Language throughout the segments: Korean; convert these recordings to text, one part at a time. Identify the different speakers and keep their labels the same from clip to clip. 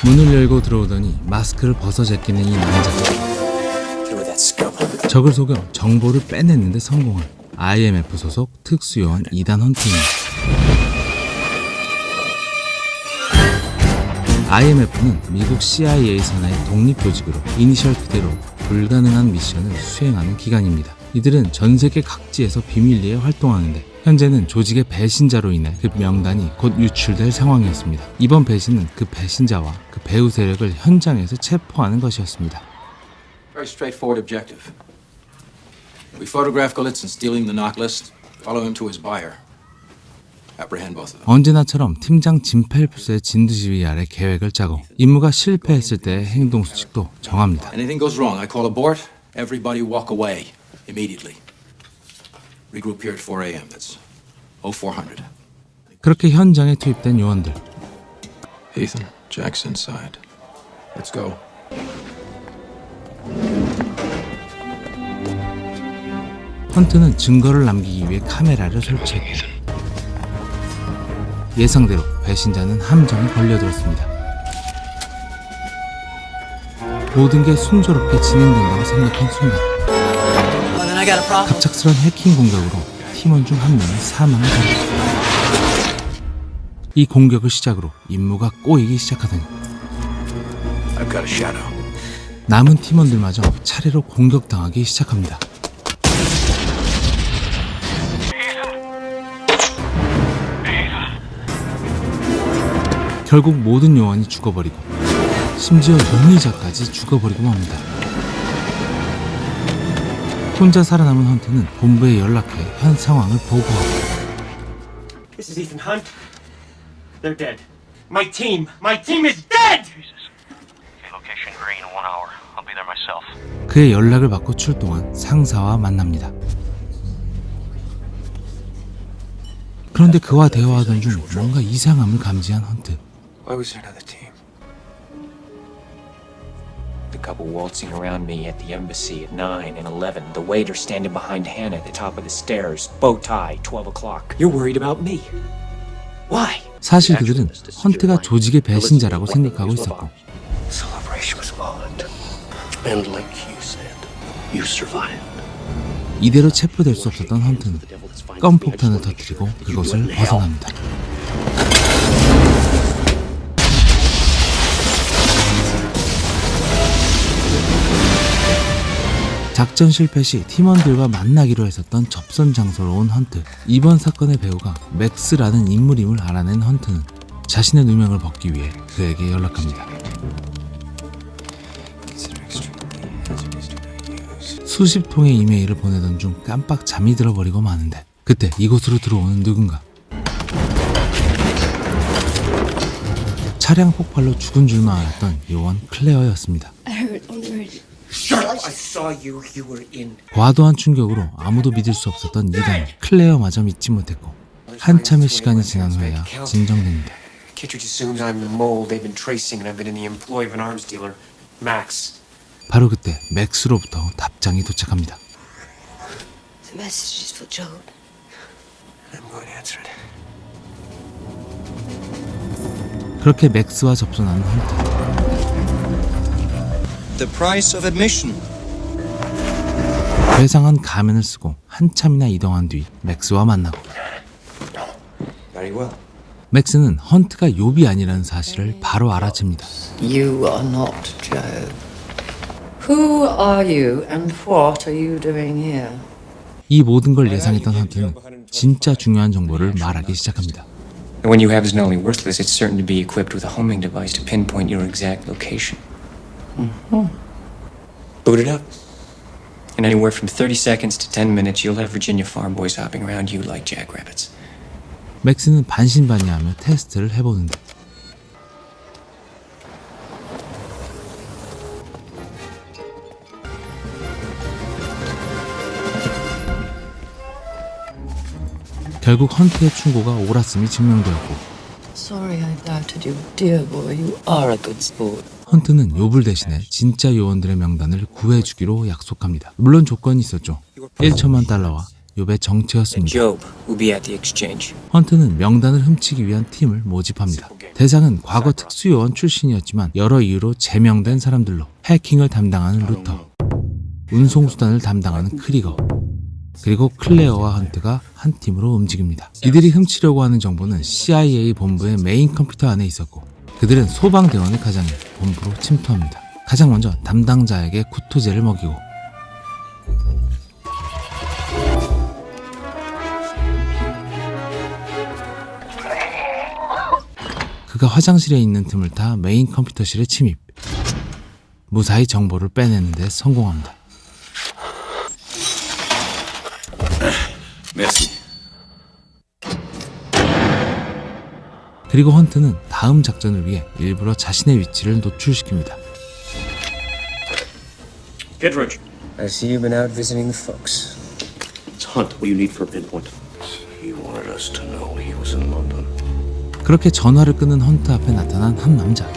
Speaker 1: 문을 열고 들어오더니 마스크를 벗어 제끼는 이 남자. 적을 속여 정보를 빼냈는데 성공한 IMF 소속 특수요원 이단 헌트입니다. IMF는 미국 CIA 산하의 독립조직으로 이니셜 그대로 불가능한 미션을 수행하는 기관입니다. 이들은 전 세계 각지에서 비밀리에 활동하는데 현재는 조직의 배신자로 인해 그 명단이 곧 유출될 상황이었습니다. 이번 배신은 그 배신자와 그 배후 세력을 현장에서 체포하는 것이었습니다.
Speaker 2: Very straightforward objective. We photograph Golitsyn stealing the knock list, follow him to his buyer. Apprehend both of them.
Speaker 1: 언제나처럼 팀장 짐 펠프스의 진두지휘 아래 계획을 짜고 임무가 실패했을 때의 행동 수칙도 정합니다.
Speaker 2: Anything goes wrong, I call abort. Everybody walk away immediately. Regroup here at 4 a.m. That's 0400.
Speaker 1: 그렇게 현장에 투입된 요원들.
Speaker 2: Ethan, Jack's inside. Let's go.
Speaker 1: 헌트는 증거를 남기기 위해 카메라를 설치했고 예상대로 배신자는 함정에 걸려들었습니다. 모든 게 순조롭게 진행된다고 생각한 순간 갑작스런 해킹 공격으로 팀원 중 한 명이 사망을 당했습니다. 이 공격을 시작으로 임무가 꼬이기 시작하더니
Speaker 2: I've got a shadow.
Speaker 1: 남은 팀원들마저 차례로 공격당하기 시작합니다. 결국 모든 요원이 죽어버리고 심지어 용의자까지 죽어버리고 맙니다. 혼자 살아남은 헌트는 본부에 연락해 현 상황을 보고하고
Speaker 3: This is Ethan Hunt. They're dead. My team is dead!
Speaker 4: Location green, 1 hour. I'll be there myself.
Speaker 1: 그의 연락을 받고 출동한 상사와 만납니다. 그런데 그와 대화하던 중 뭔가 이상함을 감지한 헌트.
Speaker 2: Why was there another team?
Speaker 5: The couple waltzing around me at the embassy at 9 and 11. The waiter standing behind Hannah at the top of the stairs. Bow tie, 12 o'clock. You're worried about me. Why?
Speaker 1: 사실 그들은 헌트가 조직의 배신자라고 생각하고 있었고
Speaker 6: Celebration was on. And like you said, you survived.
Speaker 1: 이대로 체포될 수 없었던 헌트는 껌폭탄을 터뜨리고 그곳을 벗어납니다. 작전 실패 시 팀원들과 만나기로 했었던 접선 장소로 온 헌트. 이번 사건의 배우가 맥스라는 인물임을 알아낸 헌트는 자신의 누명을 벗기 위해 그에게 연락합니다. 수십 통의 이메일을 보내던 중 깜빡 잠이 들어버리고 마는데 그때 이곳으로 들어오는 누군가. 차량 폭발로 죽은 줄만 알았던 요원 클레어였습니다.
Speaker 5: I saw you. You were in.
Speaker 1: 과도한 충격으로 아무도 믿을 수 없었던 이단 클레어마저 믿지 못했고 한참의 시간이 지난 후에야 진정됩니다.
Speaker 5: Kittredge assumes I'm the mole they've been tracing, and I've been in the employ of an arms dealer, Max.
Speaker 1: 바로 그때 맥스로부터 답장이 도착합니다.
Speaker 7: The message is for Joe.
Speaker 2: I'm going to answer it.
Speaker 1: 그렇게 맥스와 접선하는 헌트.
Speaker 8: The price of admission.
Speaker 1: 괴상한 가면을 쓰고 한참이나 이동한 뒤 맥스와 만나고
Speaker 5: Very well.
Speaker 1: 맥스는 헌트가 욥이 아니라는 사실을 바로 알아챕니다.
Speaker 7: You are not Joe. Who are you and what are you doing here?
Speaker 1: 이 모든 걸 예상했던 헌트는 진짜 중요한 정보를 말하기 시작합니다.
Speaker 5: The one you have is not only worthless, it's certain to be equipped with a homing device to pinpoint your exact location. Boot it up. In anywhere from 30 seconds to 10 minutes, you'll have Virginia farm boys hopping around you like jackrabbits.
Speaker 1: 맥스는 반신반의하며 테스트를 해보는데 결국 헌트의 충고가 옳았음이 증명되었고
Speaker 7: Sorry I doubted you, dear boy. You are a good sport.
Speaker 1: 헌트는 욥을 대신해 진짜 요원들의 명단을 구해주기로 약속합니다. 물론 조건이 있었죠. 1천만 달러와 욥의 정체였습니다.
Speaker 5: Job will be at the exchange.
Speaker 1: 헌트는 명단을 훔치기 위한 팀을 모집합니다. 대상은 과거 특수요원 출신이었지만 여러 이유로 제명된 사람들로 해킹을 담당하는 루터, 운송수단을 담당하는 크리거, 그리고 클레어와 헌트가 한 팀으로 움직입니다. 이들이 훔치려고 하는 정보는 CIA 본부의 메인 컴퓨터 안에 있었고 그들은 소방대원을 가장해 본부로 침투합니다. 가장 먼저 담당자에게 구토제를 먹이고 그가 화장실에 있는 틈을 타 메인 컴퓨터실에 침입. 무사히 정보를 빼내는 데 성공합니다.
Speaker 2: Merci.
Speaker 1: 그리고 헌트는 다음 작전을 위해 일부러 자신의 위치를 노출시킵니다.
Speaker 3: Kittredge.
Speaker 5: I see you've been out visiting the folks.
Speaker 6: It's Hunt. What do you need for a pinpoint? He wanted us to know he was in London.
Speaker 1: 그렇게 전화를 끊은 헌트 앞에 나타난 한 남자.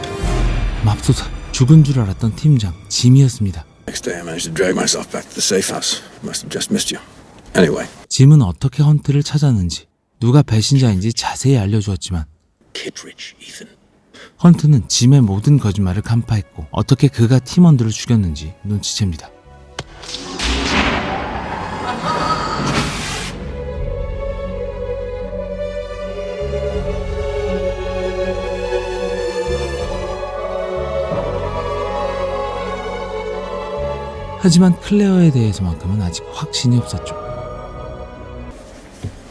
Speaker 1: 맙소사, 죽은 줄 알았던 팀장 짐이었습니다.
Speaker 2: Next day I managed to drag myself back to the safe house. Must have just missed you. Anyway.
Speaker 1: 짐은 어떻게 헌트를 찾았는지, 누가 배신자인지 자세히 알려주었지만
Speaker 6: Kittredge, Ethan.
Speaker 1: 헌트는 짐의 모든 거짓말을 간파했고 어떻게 그가 팀원들을 죽였는지 눈치챕니다. 하지만 클레어에 대해서만큼은 아직 확신이 없었죠.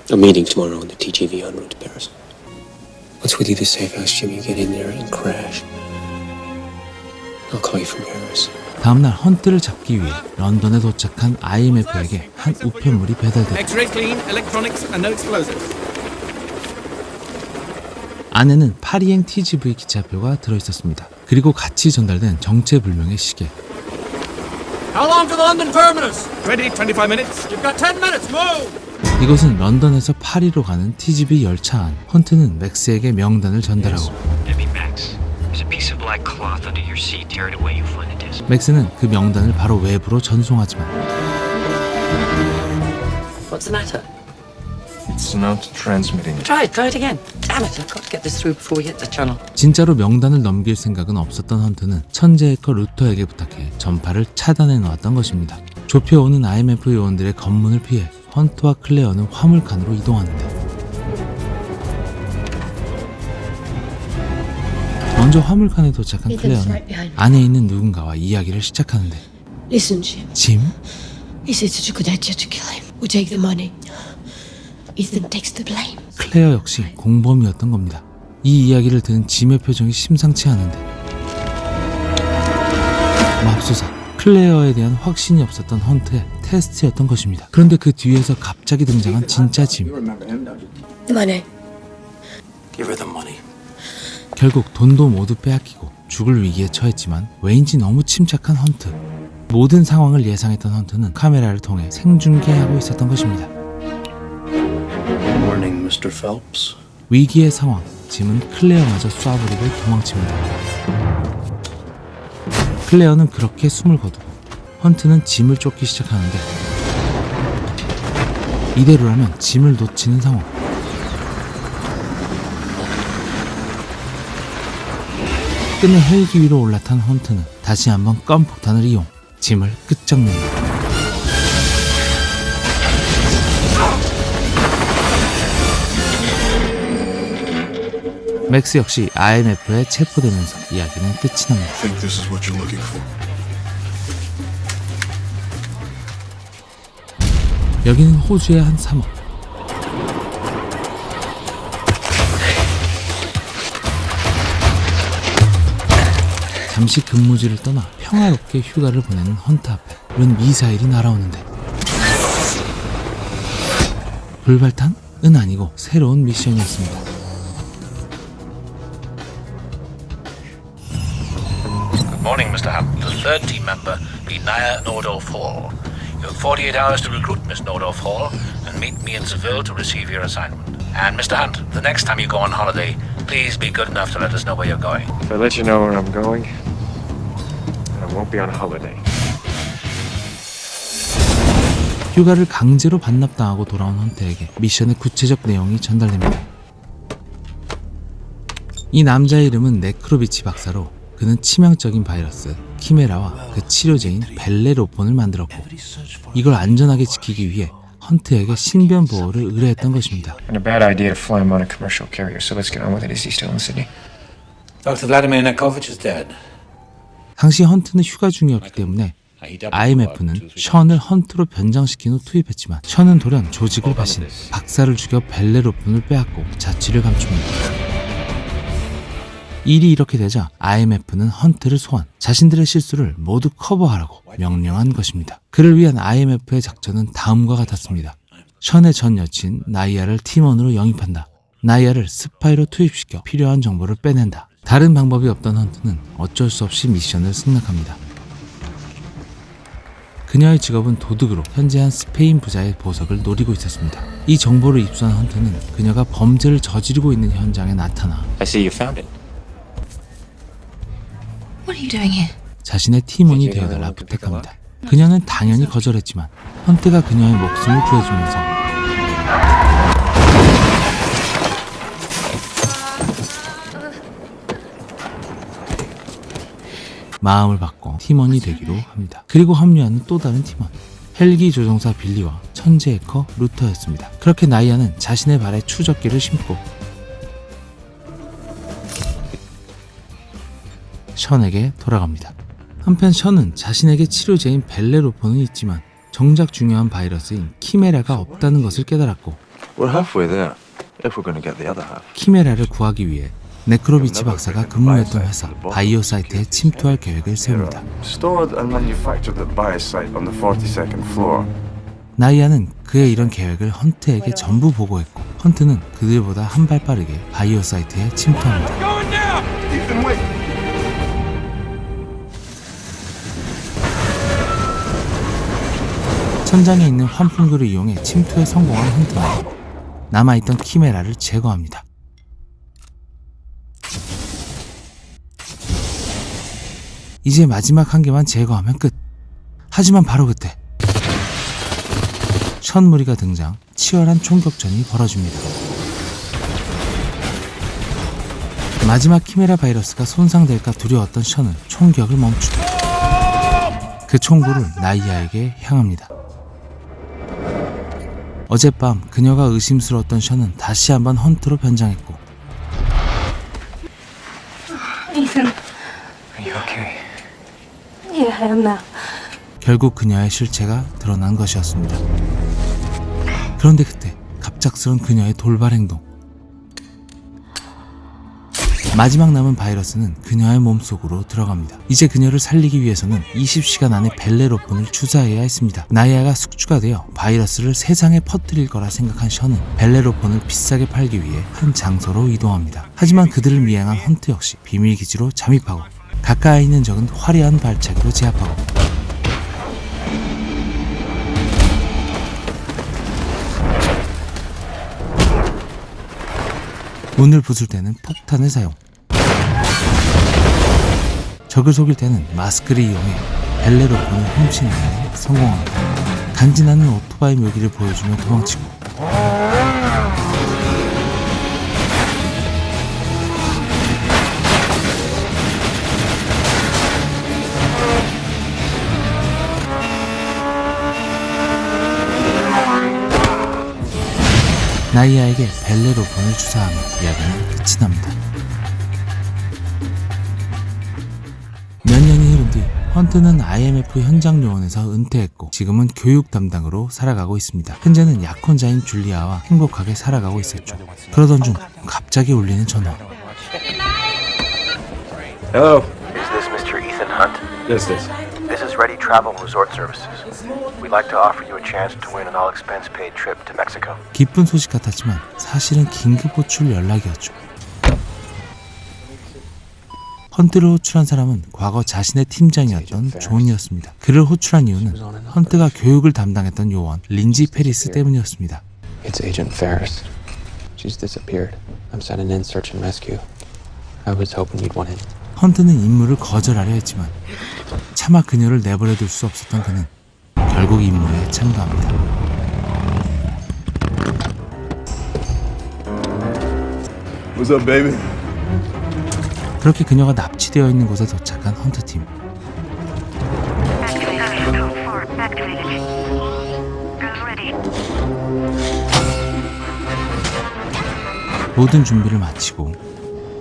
Speaker 6: A meeting tomorrow on the TGV en route to Paris. Once we leave the safe house, Jimmy, you get in there and crash. I'll call you from Paris.
Speaker 1: 다음날 헌트를 잡기 위해 런던에 도착한 IMF에게 한 우편물이 배달됐고
Speaker 8: X-ray clean, electronics and no explosives.
Speaker 1: 안에는 파리행 TGV 기차표가 들어있었습니다. 그리고 같이 전달된 정체불명의 시계.
Speaker 8: How long to the London terminus? 25 minutes. You've got 10 minutes. Move!
Speaker 1: 이것은 런던에서 파리로 가는 TGV 열차 안. 헌트는 맥스에게 명단을 전달하고
Speaker 4: Debbie Max, there's a piece of black cloth under your seat. Tear it away, you find the disc.
Speaker 1: 맥스는 그 명단을 바로 외부로 전송하지만
Speaker 7: What's the matter?
Speaker 9: It's not transmitting.
Speaker 7: Try it again. Damn it, I've got to get this through before we hit the channel.
Speaker 1: 진짜로 명단을 넘길 생각은 없었던 헌트는 천재 해커 루터에게 부탁해 전파를 차단해 놓았던 것입니다. 좁혀오는 IMF 요원들의 검문을 피해 헌트와 클레어는 화물칸으로 이동하는데 먼저 화물칸에 도착한 클레어는 안에 있는 누군가와 이야기를 시작하는데
Speaker 10: Listen, Jim.
Speaker 1: 짐?
Speaker 10: Is it such a good idea to kill him? We take the money. Ethan takes the blame.
Speaker 1: 클레어 역시 공범이었던 겁니다. 이 이야기를 들은 짐의 표정이 심상치 않은데 맙소사, 클레어에 대한 확신이 없었던 헌트의 테스트였던 것입니다. 그런데 그 뒤에서 갑자기 등장한 진짜 짐.
Speaker 10: The money.
Speaker 2: Give her the money.
Speaker 1: 결국 돈도 모두 빼앗기고 죽을 위기에 처했지만 왜인지 너무 침착한 헌트. 모든 상황을 예상했던 헌트는 카메라를 통해 생중계하고 있었던 것입니다.
Speaker 6: Morning, Mr. Phelps.
Speaker 1: 위기의 상황, 짐은 클레어마저 쏴버리고 도망칩니다. 클레어는 그렇게 숨을 거두고 헌트는 짐을 쫓기 시작하는데 이대로라면 짐을 놓치는 상황. 끝내 헬기 위로 올라탄 헌트는 다시 한번 껌폭탄을 이용 짐을 끝장냅니다. 맥스 역시 IMF에 체포되면서 이야기는 끝이 납니다.
Speaker 9: I think this is what you're looking for.
Speaker 1: 여기는 호주의 한 사막. 잠시 근무지를 떠나 평화롭게 휴가를 보내는 헌트 앞에 웬 미사일이 날아오는데 불발탄? 은 아니고 새로운 미션이었습니다.
Speaker 11: Good morning, Mr. Hunt. The third team member, be Naya Nordorf Hall. You have 48 hours to recruit Miss Nordorf Hall and meet me in Seville to receive your assignment. And Mr. Hunt, the next time you go on holiday, please be good enough to let us know where you're going.
Speaker 9: If I let you know where I'm going, I won't be on holiday.
Speaker 1: 휴가를 강제로 반납당하고 돌아온 헌트에게 미션의 구체적 내용이 전달됩니다. 이 남자의 이름은 네크로비치 박사로 그는 치명적인 바이러스 키메라와 그 치료제인 벨레로폰을 만들었고 이걸 안전하게 지키기 위해 헌트에게 신변 보호를 의뢰했던 것입니다.
Speaker 6: And a bad idea to fly him on a commercial carrier, so let's get on with it. Is he still in Sydney?
Speaker 2: Dr. Vladimir Nakovich is dead.
Speaker 1: 당시 헌트는 휴가 중이었기 때문에 IMF는 션을 헌트로 변장시킨 후 투입했지만 션은 돌연 조직을 배신, 박사를 죽여 벨레로폰을 빼앗고 자취를 감춥니다. 일이 이렇게 되자 IMF는 헌트를 소환, 자신들의 실수를 모두 커버하라고 명령한 것입니다. 그를 위한 IMF의 작전은 다음과 같았습니다. 션의 전 여친 나이아를 팀원으로 영입한다. 나이아를 스파이로 투입시켜 필요한 정보를 빼낸다. 다른 방법이 없던 헌트는 어쩔 수 없이 미션을 승낙합니다. 그녀의 직업은 도둑으로 현재 한 스페인 부자의 보석을 노리고 있었습니다. 이 정보를 입수한 헌트는 그녀가 범죄를 저지르고 있는 현장에 나타나
Speaker 5: I see you found it.
Speaker 10: What are you doing here?
Speaker 1: 자신의 팀원이 되어달라 부탁합니다. 그녀는 당연히 거절했지만 헌트가 그녀의 목숨을 구해주면서 마음을 바꿔 팀원이 되기로 합니다. 그리고 합류하는 또 다른 팀원, 헬기 조종사 빌리와 천재 해커 루터였습니다. 그렇게 나이아는 자신의 발에 추적기를 심고 션에게 돌아갑니다. 한편 션은 자신에게 치료제인 벨레로폰은 있지만 정작 중요한 바이러스인 키메라가 없다는 것을 깨달았고
Speaker 9: We're halfway there, if we're going to get the other half.
Speaker 1: 키메라를 구하기 위해 네크로비치 박사가 근무했던 회사 바이오 사이트에 침투할 계획을 세웁니다.
Speaker 9: Stored and manufactured at Biosite on the 42nd floor.
Speaker 1: 나이아는 그의 이런 계획을 헌트에게 전부 보고했고 헌트는 그들보다 한 발 빠르게 바이오 사이트에 침투합니다. 천장에 있는 환풍구를 이용해 침투에 성공한 헌트는 남아있던 키메라를 제거합니다. 이제 마지막 한 개만 제거하면 끝. 하지만 바로 그때 션 무리가 등장, 치열한 총격전이 벌어집니다. 마지막 키메라 바이러스가 손상될까 두려웠던 션은 총격을 멈추고 그 총구를 나이아에게 향합니다. 어젯밤 그녀가 의심스러웠던 션은 다시 한번 헌트로 변장했고
Speaker 10: Ethan.
Speaker 6: Are you okay?
Speaker 10: Yeah, I am now.
Speaker 1: 결국 그녀의 실체가 드러난 것이었습니다. 그런데 그때 갑작스런 그녀의 돌발 행동. 마지막 남은 바이러스는 그녀의 몸속으로 들어갑니다. 이제 그녀를 살리기 위해서는 20시간 안에 벨레로폰을 주사해야 했습니다. 나이아가 숙주가 되어 바이러스를 세상에 퍼뜨릴 거라 생각한 션은 벨레로폰을 비싸게 팔기 위해 한 장소로 이동합니다. 하지만 그들을 미행한 헌트 역시 비밀기지로 잠입하고 가까이 있는 적은 화려한 발차기로 제압하고 문을 부술 때는 폭탄을 사용, 적을 속일 때는 마스크를 이용해 벨레로폰을 훔치는 데 성공합니다. 간지나는 오토바이 묘기를 보여주며 도망치고 나이아에게 벨레로폰을 주사하며 이야기는 끝이 납니다. 몇 년이 흐른 뒤 헌트는 IMF 현장 요원에서 은퇴했고 지금은 교육 담당으로 살아가고 있습니다. 현재는 약혼자인 줄리아와 행복하게 살아가고 있었죠. 그러던 중 갑자기 울리는 전화.
Speaker 9: Hello.
Speaker 12: Is this Mr. Ethan Hunt?
Speaker 9: Yes, this.
Speaker 12: This is Ready Travel Resort Services. We'd like to offer you a chance to win an all-expense-paid trip to Mexico.
Speaker 1: 기쁜 소식 같았지만 사실은 긴급 호출 연락이었죠. 헌트를 호출한 사람은 과거 자신의 팀장이었던 존이었습니다. 그를 호출한 이유는 헌트가 교육을 담당했던 요원 린지 페리스 때문이었습니다.
Speaker 6: It's Agent Ferris. She's disappeared. I'm sending in search and rescue. I was hoping you'd want in.
Speaker 1: 헌트는 임무를 거절하려 했지만 차마 그녀를 내버려둘 수 없었던 그는 결국 임무에 참가합니다.
Speaker 9: What's up, baby?
Speaker 1: 그렇게 그녀가 납치되어 있는 곳에 도착한 헌트팀. 모든 준비를 마치고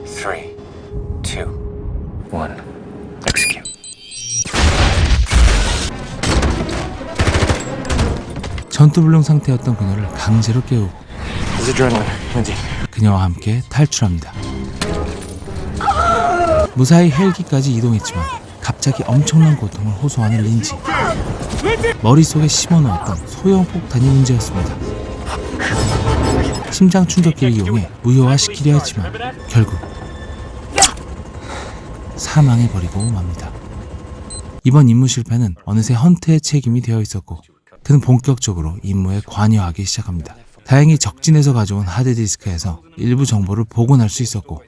Speaker 5: 3, 2, 1, execute.
Speaker 1: 전투불능 상태였던 그녀를 강제로 깨우고
Speaker 5: This adrenaline, Lindsay.
Speaker 1: 그녀와 함께 탈출합니다. 무사히 헬기까지 이동했지만 갑자기 엄청난 고통을 호소하는 린지. 머릿속에 심어놓았던 소형 폭탄이 문제였습니다. 심장 충격기를 이용해 무효화시키려 했지만 결국 사망해버리고 맙니다. 이번 임무 실패는 어느새 헌트의 책임이 되어 있었고 그는 본격적으로 임무에 관여하기 시작합니다. 다행히 적진에서 가져온 하드디스크에서 일부 정보를 복원할 수 있었고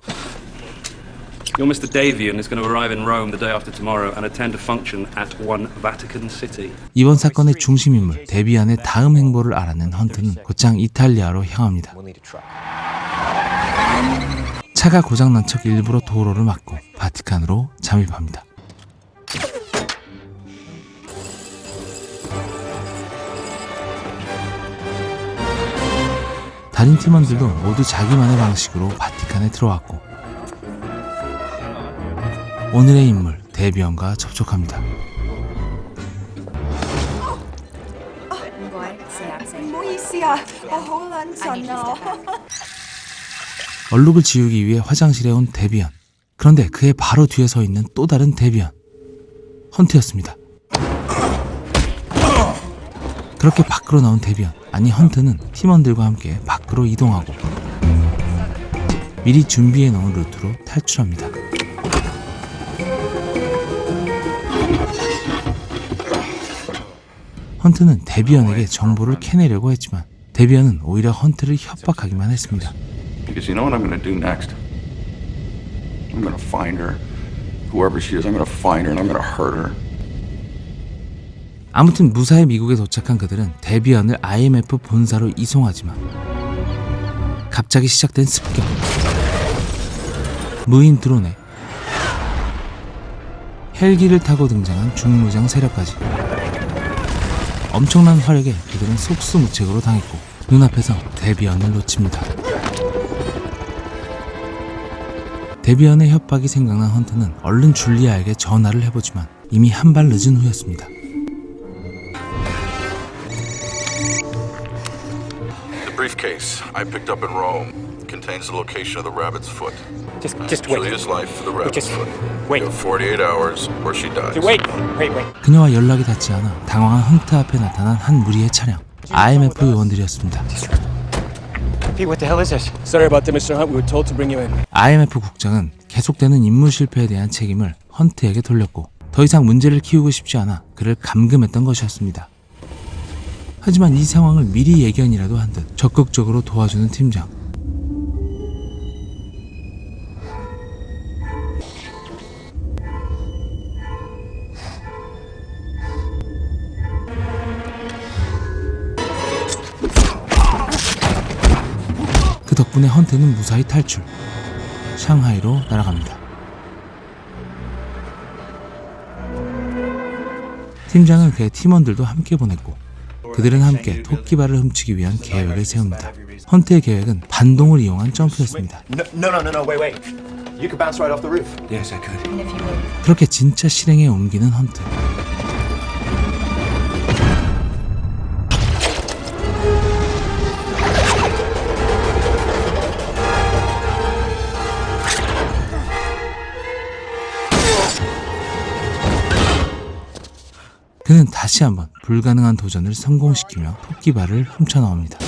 Speaker 13: Your Mr. Davian is going to arrive in Rome the day after tomorrow and attend a function at One Vatican City.
Speaker 1: 이번 사건의 중심인물 데비안의 다음 행보를 알아낸 헌트는 곧장 이탈리아로 향합니다. 차가 고장난 척 일부러 도로를 막고 바티칸으로 잠입합니다. 다른 팀원들도 모두 자기만의 방식으로 바티칸에 들어왔고 오늘의 인물 데비언과 접촉합니다. 얼룩을 지우기 위해 화장실에 온 데비언. 그런데 그의 바로 뒤에 서 있는 또 다른 데비언. 헌트였습니다. 그렇게 밖으로 나온 데비언, 아니 헌트는 팀원들과 함께 밖으로 이동하고 미리 준비해 놓은 루트로 탈출합니다. 헌트는 데비언에게 정보를 캐내려고 했지만 데비언은 오히려 헌트를 협박하기만 했습니다.
Speaker 14: Because you know what I'm going to do next? I'm going to find her. Whoever she is, I'm going to find her and I'm going to hurt her.
Speaker 1: 아무튼 무사히 미국에 도착한 그들은 데비언을 IMF 본사로 이송하지만 갑자기 시작된 습격, 무인 드론에 헬기를 타고 등장한 중무장 세력까지 엄청난 화력에 그들은 속수무책으로 당했고 눈앞에서 데비언을 놓칩니다. 데비언의 협박이 생각난 헌트는 얼른 줄리아에게 전화를 해보지만 이미 한 발 늦은 후였습니다.
Speaker 14: The briefcase I picked up in Rome contains the location of the rabbit's foot.
Speaker 5: Just wait.
Speaker 14: Julia's life for the rabbit's
Speaker 5: Just
Speaker 14: foot.
Speaker 5: wait.
Speaker 14: You have 48 hours or she dies.
Speaker 5: Wait.
Speaker 1: 그녀와 연락이 닿지 않아 당황한 헌트 앞에 나타난 한 무리의 차량. IMF 요원들이었습니다.
Speaker 5: Pete, what the hell is this?
Speaker 13: Sorry about that, Mr. Hunt. We were told to bring you in.
Speaker 1: IMF 국장은 계속되는 임무 실패에 대한 책임을 헌트에게 돌렸고 더 이상 문제를 키우고 싶지 않아 그를 감금했던 것이었습니다. 하지만 이 상황을 미리 예견이라도 한 듯 적극적으로 도와주는 팀장. 그 덕분에 헌트는 무사히 탈출. 샹하이로 날아갑니다. 팀장은 그의 팀원들도 함께 보냈고 그들은 함께 토끼발을 훔치기 위한 계획을 세웁니다. 헌트의 계획은 반동을 이용한 점프였습니다.
Speaker 12: No, wait. You could bounce right off the roof.
Speaker 13: Yes, I could.
Speaker 1: 그렇게 진짜 실행에 옮기는 헌트. 그는 다시 한번 불가능한 도전을 성공시키며 토끼발을 훔쳐나옵니다.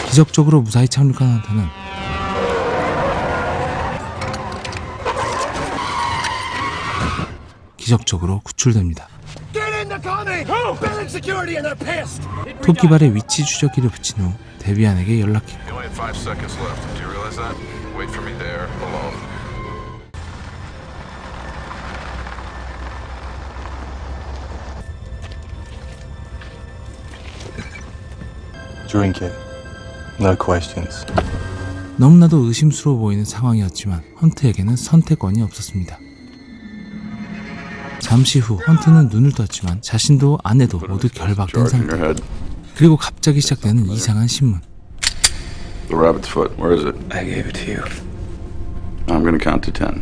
Speaker 1: 기적적으로 무사히 착륙한 헌터는 기적적으로 구출됩니다. 토끼발에 위치 추적기를 붙인 후 데비안에게 연락했고
Speaker 14: You only have 5 seconds left. Do you realize that? Wait for me there, alone.
Speaker 15: drink it. No questions.
Speaker 1: 너무나도 의심스러워 보이는 상황이었지만 헌트에게는 선택권이 없었습니다. 잠시 후 헌트는 눈을 떴지만 자신도 아내도 모두 결박된 상태. 그리고 갑자기 시작되는 이상한 신문.
Speaker 14: The rabbit's foot, where is it?
Speaker 6: I gave it to you.
Speaker 14: I'm gonna count to 10.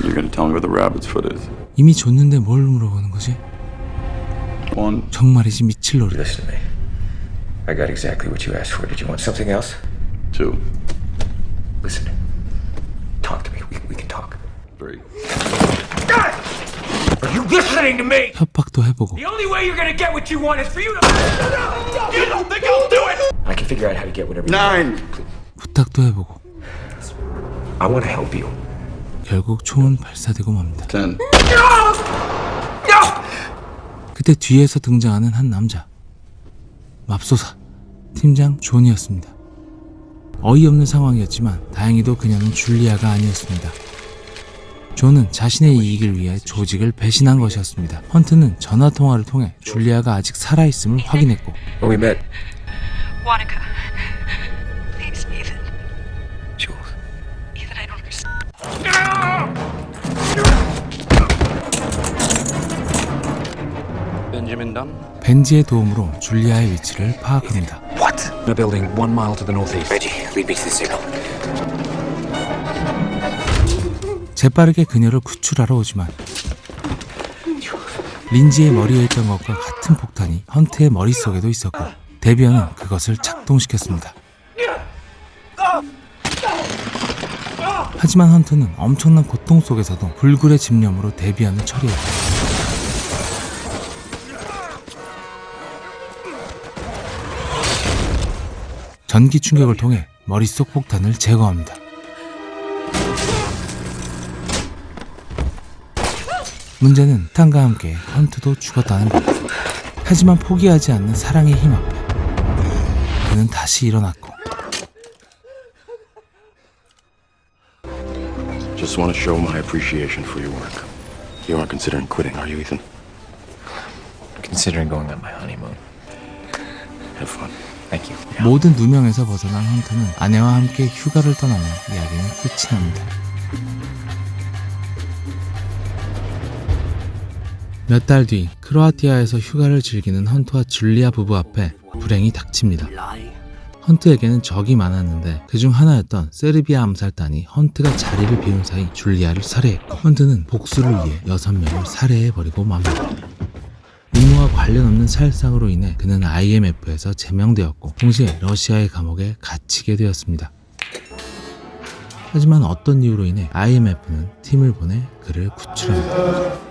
Speaker 14: You're gonna tell me where the rabbit's foot is.
Speaker 1: 이미 줬는데 뭘 물어보는 거지?
Speaker 14: 1.
Speaker 1: 정말이지 미칠 노릇.
Speaker 6: Listen to me. I got exactly what you asked for. Did you want something else?
Speaker 14: 2.
Speaker 6: Listen. Talk to me. We can talk.
Speaker 14: 3.
Speaker 5: Are you listening to me?
Speaker 1: 협박도 해보고
Speaker 5: The only way you're gonna get what you want is for you to. You don't think I'll do it?
Speaker 6: I can figure out how to get whatever. 9.
Speaker 1: 부탁도 해보고
Speaker 6: I want to help you.
Speaker 1: 결국 총은 발사되고 맙니다.
Speaker 14: 10.
Speaker 1: 그때 뒤에서 등장하는 한 남자, 맙소사 팀장 존이었습니다. 어이없는 상황이었지만 다행히도 그녀는 줄리아가 아니었습니다. 존은 자신의 이익을 위해 조직을 배신한 것이었습니다. 헌트는 전화통화를 통해 줄리아가 아직 살아있음을 확인했고
Speaker 6: When we met,
Speaker 10: Monica. Please, Ethan.
Speaker 6: Jules.
Speaker 10: Ethan, I don't understand.
Speaker 13: Benjamin Dunn?
Speaker 1: 벤지의 도움으로 줄리아의 위치를 파악합니다.
Speaker 6: What?
Speaker 11: In a building 1 mile to the northeast.
Speaker 6: Reggie, lead me to the signal.
Speaker 1: 재빠르게 그녀를 구출하러 오지만 린지의 머리에 있던 것과 같은 폭탄이 헌트의 머릿속에도 있었고 데비언은 그것을 작동시켰습니다. 하지만 헌트는 엄청난 고통 속에서도 불굴의 집념으로 데비언을 처리했고 전기 충격을 통해 머릿속 폭탄을 제거합니다. 문제는 탄과 함께 헌트도 죽었다는 것. 하지만 포기하지 않는 사랑의 힘 앞에 그는 다시 일어났고
Speaker 15: Just want to show my appreciation for your work. You aren't considering quitting, are you, Ethan?
Speaker 6: Considering going on my honeymoon.
Speaker 15: Have fun.
Speaker 6: Thank you.
Speaker 1: 모든 누명에서 벗어난 헌트는 아내와 함께 휴가를 떠나며 이야기는 끝이 납니다. 몇 달 뒤 크로아티아에서 휴가를 즐기는 헌트와 줄리아 부부 앞에 불행이 닥칩니다. 헌트에게는 적이 많았는데 그중 하나였던 세르비아 암살단이 헌트가 자리를 비운 사이 줄리아를 살해했고 헌트는 복수를 위해 6명을 살해해버리고 맙니다. 임무와 관련 없는 살상으로 인해 그는 IMF에서 제명되었고 동시에 러시아의 감옥에 갇히게 되었습니다. 하지만 어떤 이유로 인해 IMF는 팀을 보내 그를 구출합니다.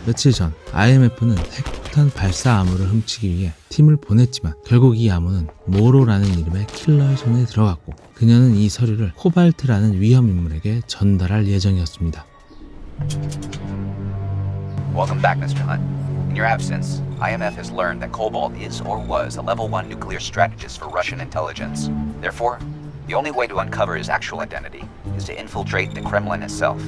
Speaker 1: 며칠 전 IMF는 핵폭탄 발사 암호를 훔치기 위해 팀을 보냈지만 결국 이 암호는 모로라는 이름의 킬러의 손에 들어갔고 그녀는 이 서류를 코발트라는 위험 인물에게 전달할 예정이었습니다.
Speaker 16: Welcome back, Mr. Hunt. In your absence, IMF has learned that Cobalt is or was a level 1 nuclear strategist for Russian intelligence. Therefore, the only way to uncover his actual identity is to infiltrate the Kremlin itself.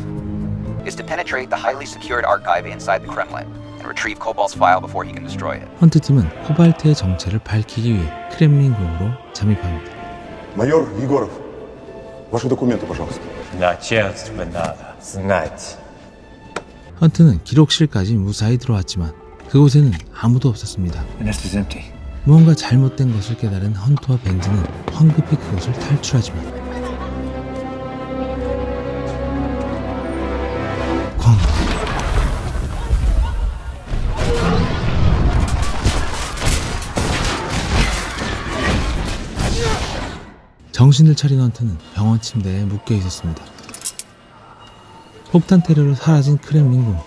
Speaker 16: Is to penetrate the highly secured archive inside the Kremlin and retrieve Cobalt's file before he can destroy it.
Speaker 1: 헌트팀은 코발트의 정체를 밝히기 위해 크렘린궁으로 잠입합니다.
Speaker 17: Майор Егоров, ваши документы, пожалуйста.
Speaker 5: Начальство надо знать.
Speaker 1: 헌트는 기록실까지 무사히 들어왔지만 그곳에는 아무도 없었습니다.
Speaker 6: The nest is empty.
Speaker 1: 무언가 잘못된 것을 깨달은 헌트와 벤지는 황급히 그곳을 탈출하지만 정신을 차린 헌트는 병원 침대에 묶여 있었습니다. 폭탄 테러로 사라진 크렘린궁,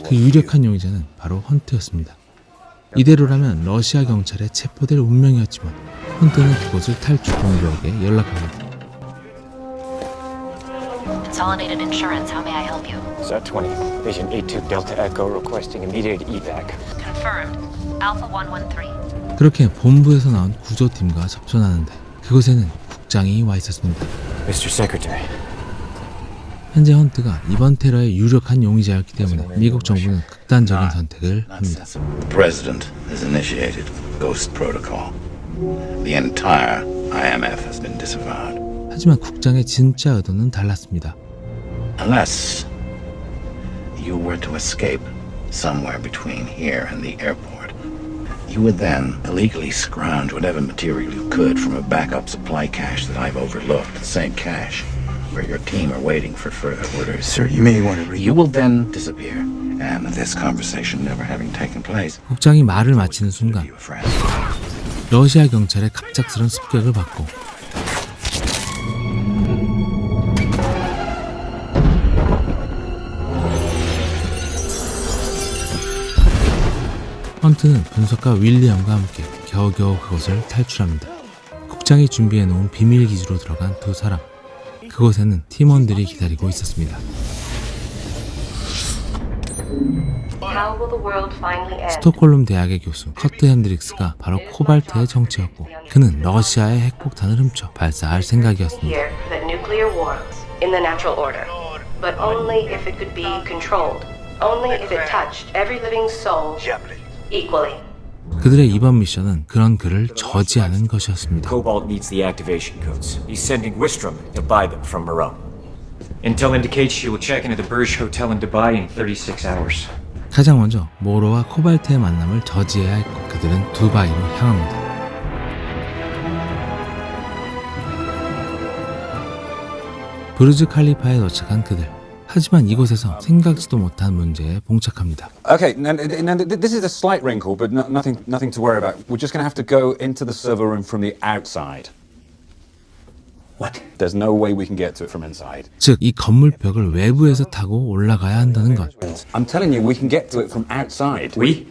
Speaker 1: 그 유력한 용의자는 바로 헌트였습니다. 이대로라면 러시아 경찰에 체포될 운명이었지만 헌트는 그곳을 탈출 본부에게 연락합니다.
Speaker 18: Consolidated Insurance, how may I help you?
Speaker 5: Sat 20, Vision 82 Delta Echo requesting immediate evac.
Speaker 18: Confirmed. Alpha 113.
Speaker 1: 그렇게 본부에서 나온 구조팀과 접선하는데 그곳에는 국장이 와 있었습니다.
Speaker 5: Mr. Secretary,
Speaker 1: 현재 헌트가 이번 테러의 유력한 용의자였기 때문에 미국 정부는 극단적인 선택을 합니다.
Speaker 19: The president has initiated Ghost Protocol. The entire IMF has been disavowed.
Speaker 1: 하지만 국장의 진짜 의도는 달랐습니다.
Speaker 19: Unless you were to escape somewhere between here and the airport, you would then illegally scrounge whatever material you could from a backup supply cache that I've overlooked. The same cache where your team are waiting for further orders.
Speaker 12: Sir, you may want to
Speaker 19: You will then disappear, and this conversation never having taken place.
Speaker 1: 국장이 말을 마치는 순간 러시아 경찰의 갑작스런 습격을 받고 헌트는 분석가 윌리엄과 함께 겨우겨우 그곳을 탈출합니다. 국장이 준비해놓은 비밀 기지로 들어간 두 사람. 그곳에는 팀원들이 기다리고 있었습니다. 스톡홀름 대학의 교수 커트 핸드릭스가 바로 코발트의 정체였고 그는 러시아의 핵폭탄을 훔쳐 발사할 생각이었습니다. 그들의 이번 미션은 그런 그를 저지하는 것이었습니다.
Speaker 5: Cobalt needs the activation codes. He's sending Wistrom to buy them from Moreau. Intel indicates she will check into the Burj Hotel in Dubai in 36 hours.
Speaker 1: 가장 먼저 모로와 코발트의 만남을 저지해야 했고 그들은 두바이로 향합니다. 부르즈 칼리파에 도착한 그들. 하지만 이곳에서 생각지도 못한 문제에 봉착합니다.
Speaker 20: Okay, now this is a slight wrinkle, but nothing to worry about. We're just going to have to go into the server room from the outside. What? There's no way we can get to it from inside.
Speaker 1: 즉, 이 건물 벽을 외부에서 타고 올라가야 한다는 것.
Speaker 20: I'm telling you, we can get to it from outside.
Speaker 5: We?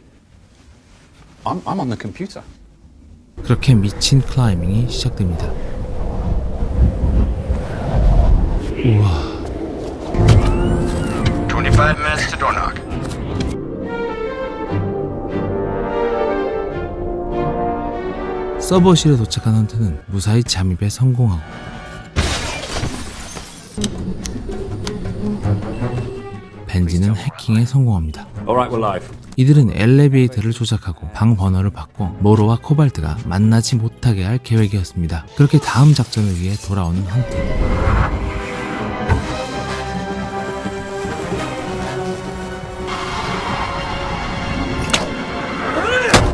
Speaker 20: I'm on the computer.
Speaker 1: 그렇게 미친 클라이밍이 시작됩니다. 우와.
Speaker 12: 25 minutes to door knock.
Speaker 1: 서버실에 도착한 헌트는 무사히 잠입에 성공하고 벤지는 해킹에 성공합니다.
Speaker 20: Alright, we're live.
Speaker 1: 이들은 엘리베이터를 조작하고 방 번호를 바꿔 모로와 코발트가 만나지 못하게 할 계획이었습니다. 그렇게 다음 작전을 위해 돌아오는 헌트.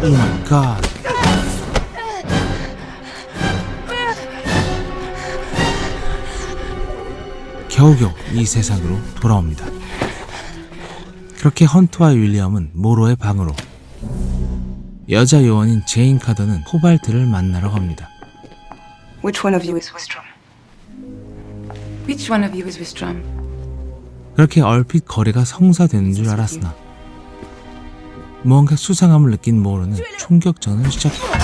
Speaker 1: 오 마이 갓. 겨우겨우 이 세상으로 돌아옵니다. 그렇게 헌트와 윌리엄은 모로의 방으로 여자 요원인 제인 카더는 코발트를 만나러 갑니다.
Speaker 21: Which one of you is Wistrom? Which one of you is Wistrom?
Speaker 1: 그렇게 얼핏 거래가 성사되는 줄 알았으나 무언가 수상함을 느낀 모로는 총격전을 시작했다.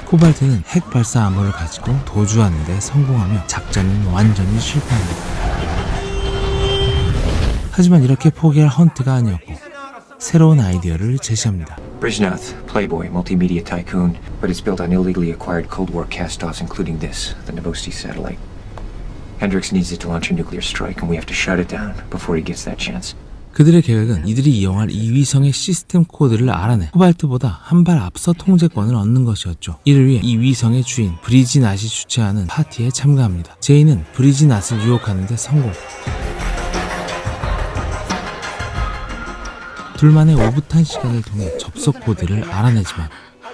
Speaker 1: 코발트는 핵 발사 암호를 가지고 도주하는 데 성공하며 작전은 완전히 실패합니다. 하지만 이렇게 포기할 헌트가 아니었고 새로운 아이디어를 제시합니다.
Speaker 5: Brizhnath, playboy, multimedia tycoon, but it's built on illegally acquired Cold War cast-offs, including this, the Novosti satellite. Hendricks needs it to launch a nuclear strike, and we have to shut it down before he gets that chance.
Speaker 1: 그들의 계획은 이들이 이용할 이 위성의 시스템 코드를 알아내 코발트보다 한 발 앞서 통제권을 얻는 것이었죠. 이를 위해 이 위성의 주인 브리지낫이 주최하는 파티에 참가합니다. 제이는 브리지낫을 유혹하는 데 성공. 둘만의 오붓한 시간을 통해 접속 코드를 알아내지만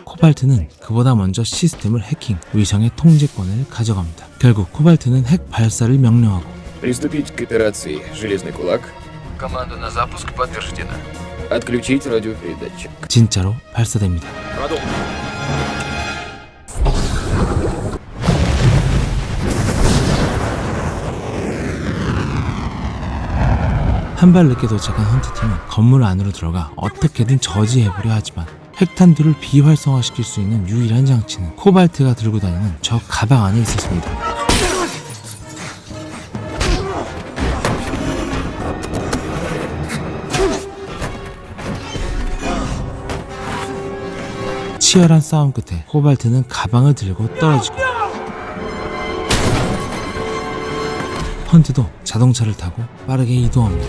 Speaker 1: 코발트는 그보다 먼저 시스템을 해킹, 위성의 통제권을 가져갑니다. 결국 코발트는 핵 발사를 명령하고
Speaker 15: Приступить к операции «Железный кулак».
Speaker 12: Команда на запуск подтверждена.
Speaker 15: Отключить радиопередатчик.
Speaker 1: 진짜로 발사됩니다. 한 발 늦게 도착한 헌트팀은 건물 안으로 들어가 어떻게든 저지해보려 하지만 핵탄두를 비활성화시킬 수 있는 유일한 장치는 코발트가 들고 다니는 저 가방 안에 있었습니다. 치열한 싸움 끝에 코발트는 가방을 들고 떨어지고 헌트도 자동차를 타고 빠르게 이동합니다.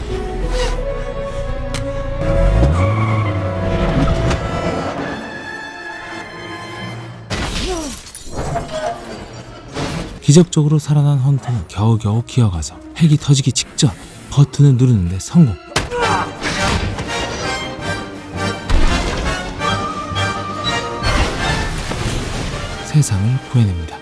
Speaker 1: 기적적으로 살아난 헌트는 겨우겨우 기어가서 핵이 터지기 직전 버튼을 누르는데 성공. 세상을 구해냅니다.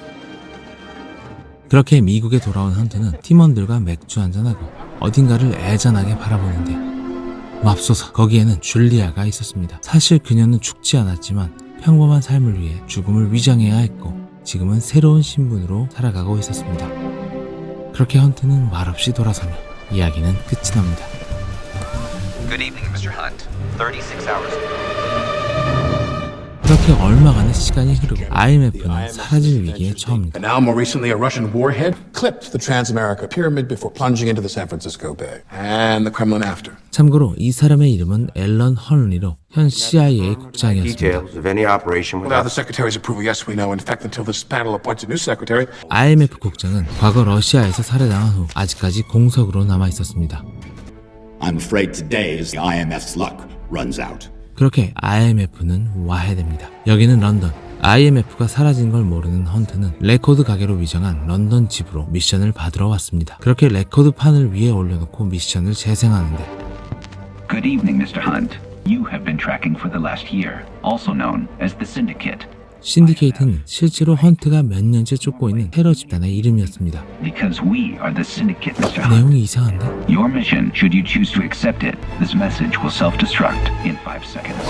Speaker 1: 그렇게 미국에 돌아온 헌트는 팀원들과 맥주 한잔하고 어딘가를 애잔하게 바라보는데 맙소사 거기에는 줄리아가 있었습니다. 사실 그녀는 죽지 않았지만 평범한 삶을 위해 죽음을 위장해야 했고 지금은 새로운 신분으로 살아가고 있었습니다. 그렇게 헌트는 말없이 돌아서며 이야기는 끝이 납니다.
Speaker 16: Good evening, Mr. Hunt. 36 hours ago.
Speaker 1: 그렇게 얼마간의 시간이 흐르고 IMF는 사라질 위기에 처합니다.
Speaker 15: And now, more recently, a Russian warhead clipped the Transamerica Pyramid before plunging into the San Francisco Bay. And the Kremlin after.
Speaker 1: 참고로 이 사람의 이름은 앨런 헐리로 현 CIA 국장이었습니다.
Speaker 15: Details of any operation without the Secretary's approval, yes, we know. In fact, until this panel appoints a new Secretary.
Speaker 1: IMF 국장은 과거 러시아에서 살해당한 후 아직까지 공석으로 남아 있었습니다.
Speaker 3: I'm afraid today is the IMF's luck runs out.
Speaker 1: 그렇게 IMF는 와해됩니다. 여기는 런던. IMF가 사라진 걸 모르는 헌트는 레코드 가게로 위장한 런던 집으로 미션을 받으러 왔습니다. 그렇게 레코드판을 위에 올려놓고 미션을 재생하는데
Speaker 22: Good evening, Mr. Hunt. You have been tracking for the last year, also known as the Syndicate.
Speaker 1: 신디케이트는 실제로 헌트가 몇 년째 쫓고 있는 테러 집단의 이름이었습니다.
Speaker 22: Because we are the Syndicate, Mr. Hunt.
Speaker 1: 내용이 이상한데?
Speaker 22: Your mission, should you choose to accept it, this message will self-destruct in 5 seconds.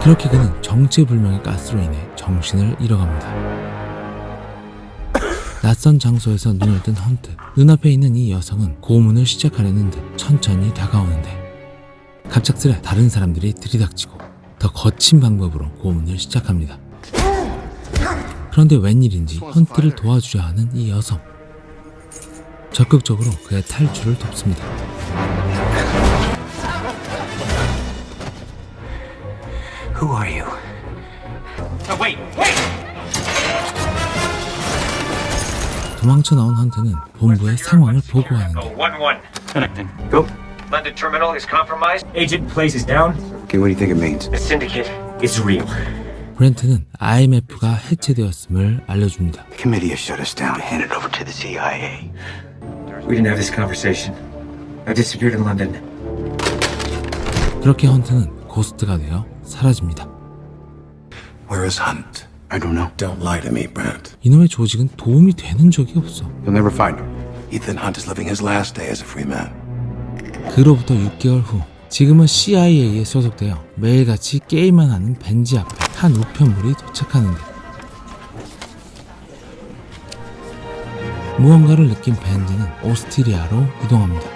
Speaker 1: 그렇게 그는 정체불명의 가스로 인해 정신을 잃어갑니다. 낯선 장소에서 눈을 뜬 헌트. 눈앞에 있는 이 여성은 고문을 시작하려는 듯 천천히 다가오는데 갑작스레 다른 사람들이 들이닥치고 더 거친 방법으로 고문을 시작합니다. 그런데 웬일인지 헌트를 도와주려 하는 이 여성. 적극적으로 그의 탈출을 돕습니다.
Speaker 5: Who are you?
Speaker 4: Oh, wait, wait!
Speaker 1: 도망쳐 나온 헌트는 본부에 상황을 보고하는데
Speaker 4: 1-1.
Speaker 12: Connecting. Go.
Speaker 4: London terminal is compromised.
Speaker 12: Agent Place is down. Okay, what do you think it means?
Speaker 4: The syndicate is real.
Speaker 1: 브렌트는 IMF가 해체되었음을 알려줍니다.
Speaker 3: The committee has shut us down, handed over to the CIA.
Speaker 12: We didn't have this conversation. I disappeared in London.
Speaker 1: 그렇게 헌트는 고스트가 되어 사라집니다.
Speaker 15: Where is Hunt? I don't know. Don't lie to me, Brent.
Speaker 1: 이놈의 조직은 도움이 되는 적이 없어.
Speaker 15: You'll never find him. Ethan Hunt is living his last day as a free man.
Speaker 1: 그로부터 6개월 후 지금은 CIA에 소속되어 매일같이 게임만 하는 벤지 앞에 한 우편물이 도착하는데 무언가를 느낀 벤지는 오스트리아로 이동합니다.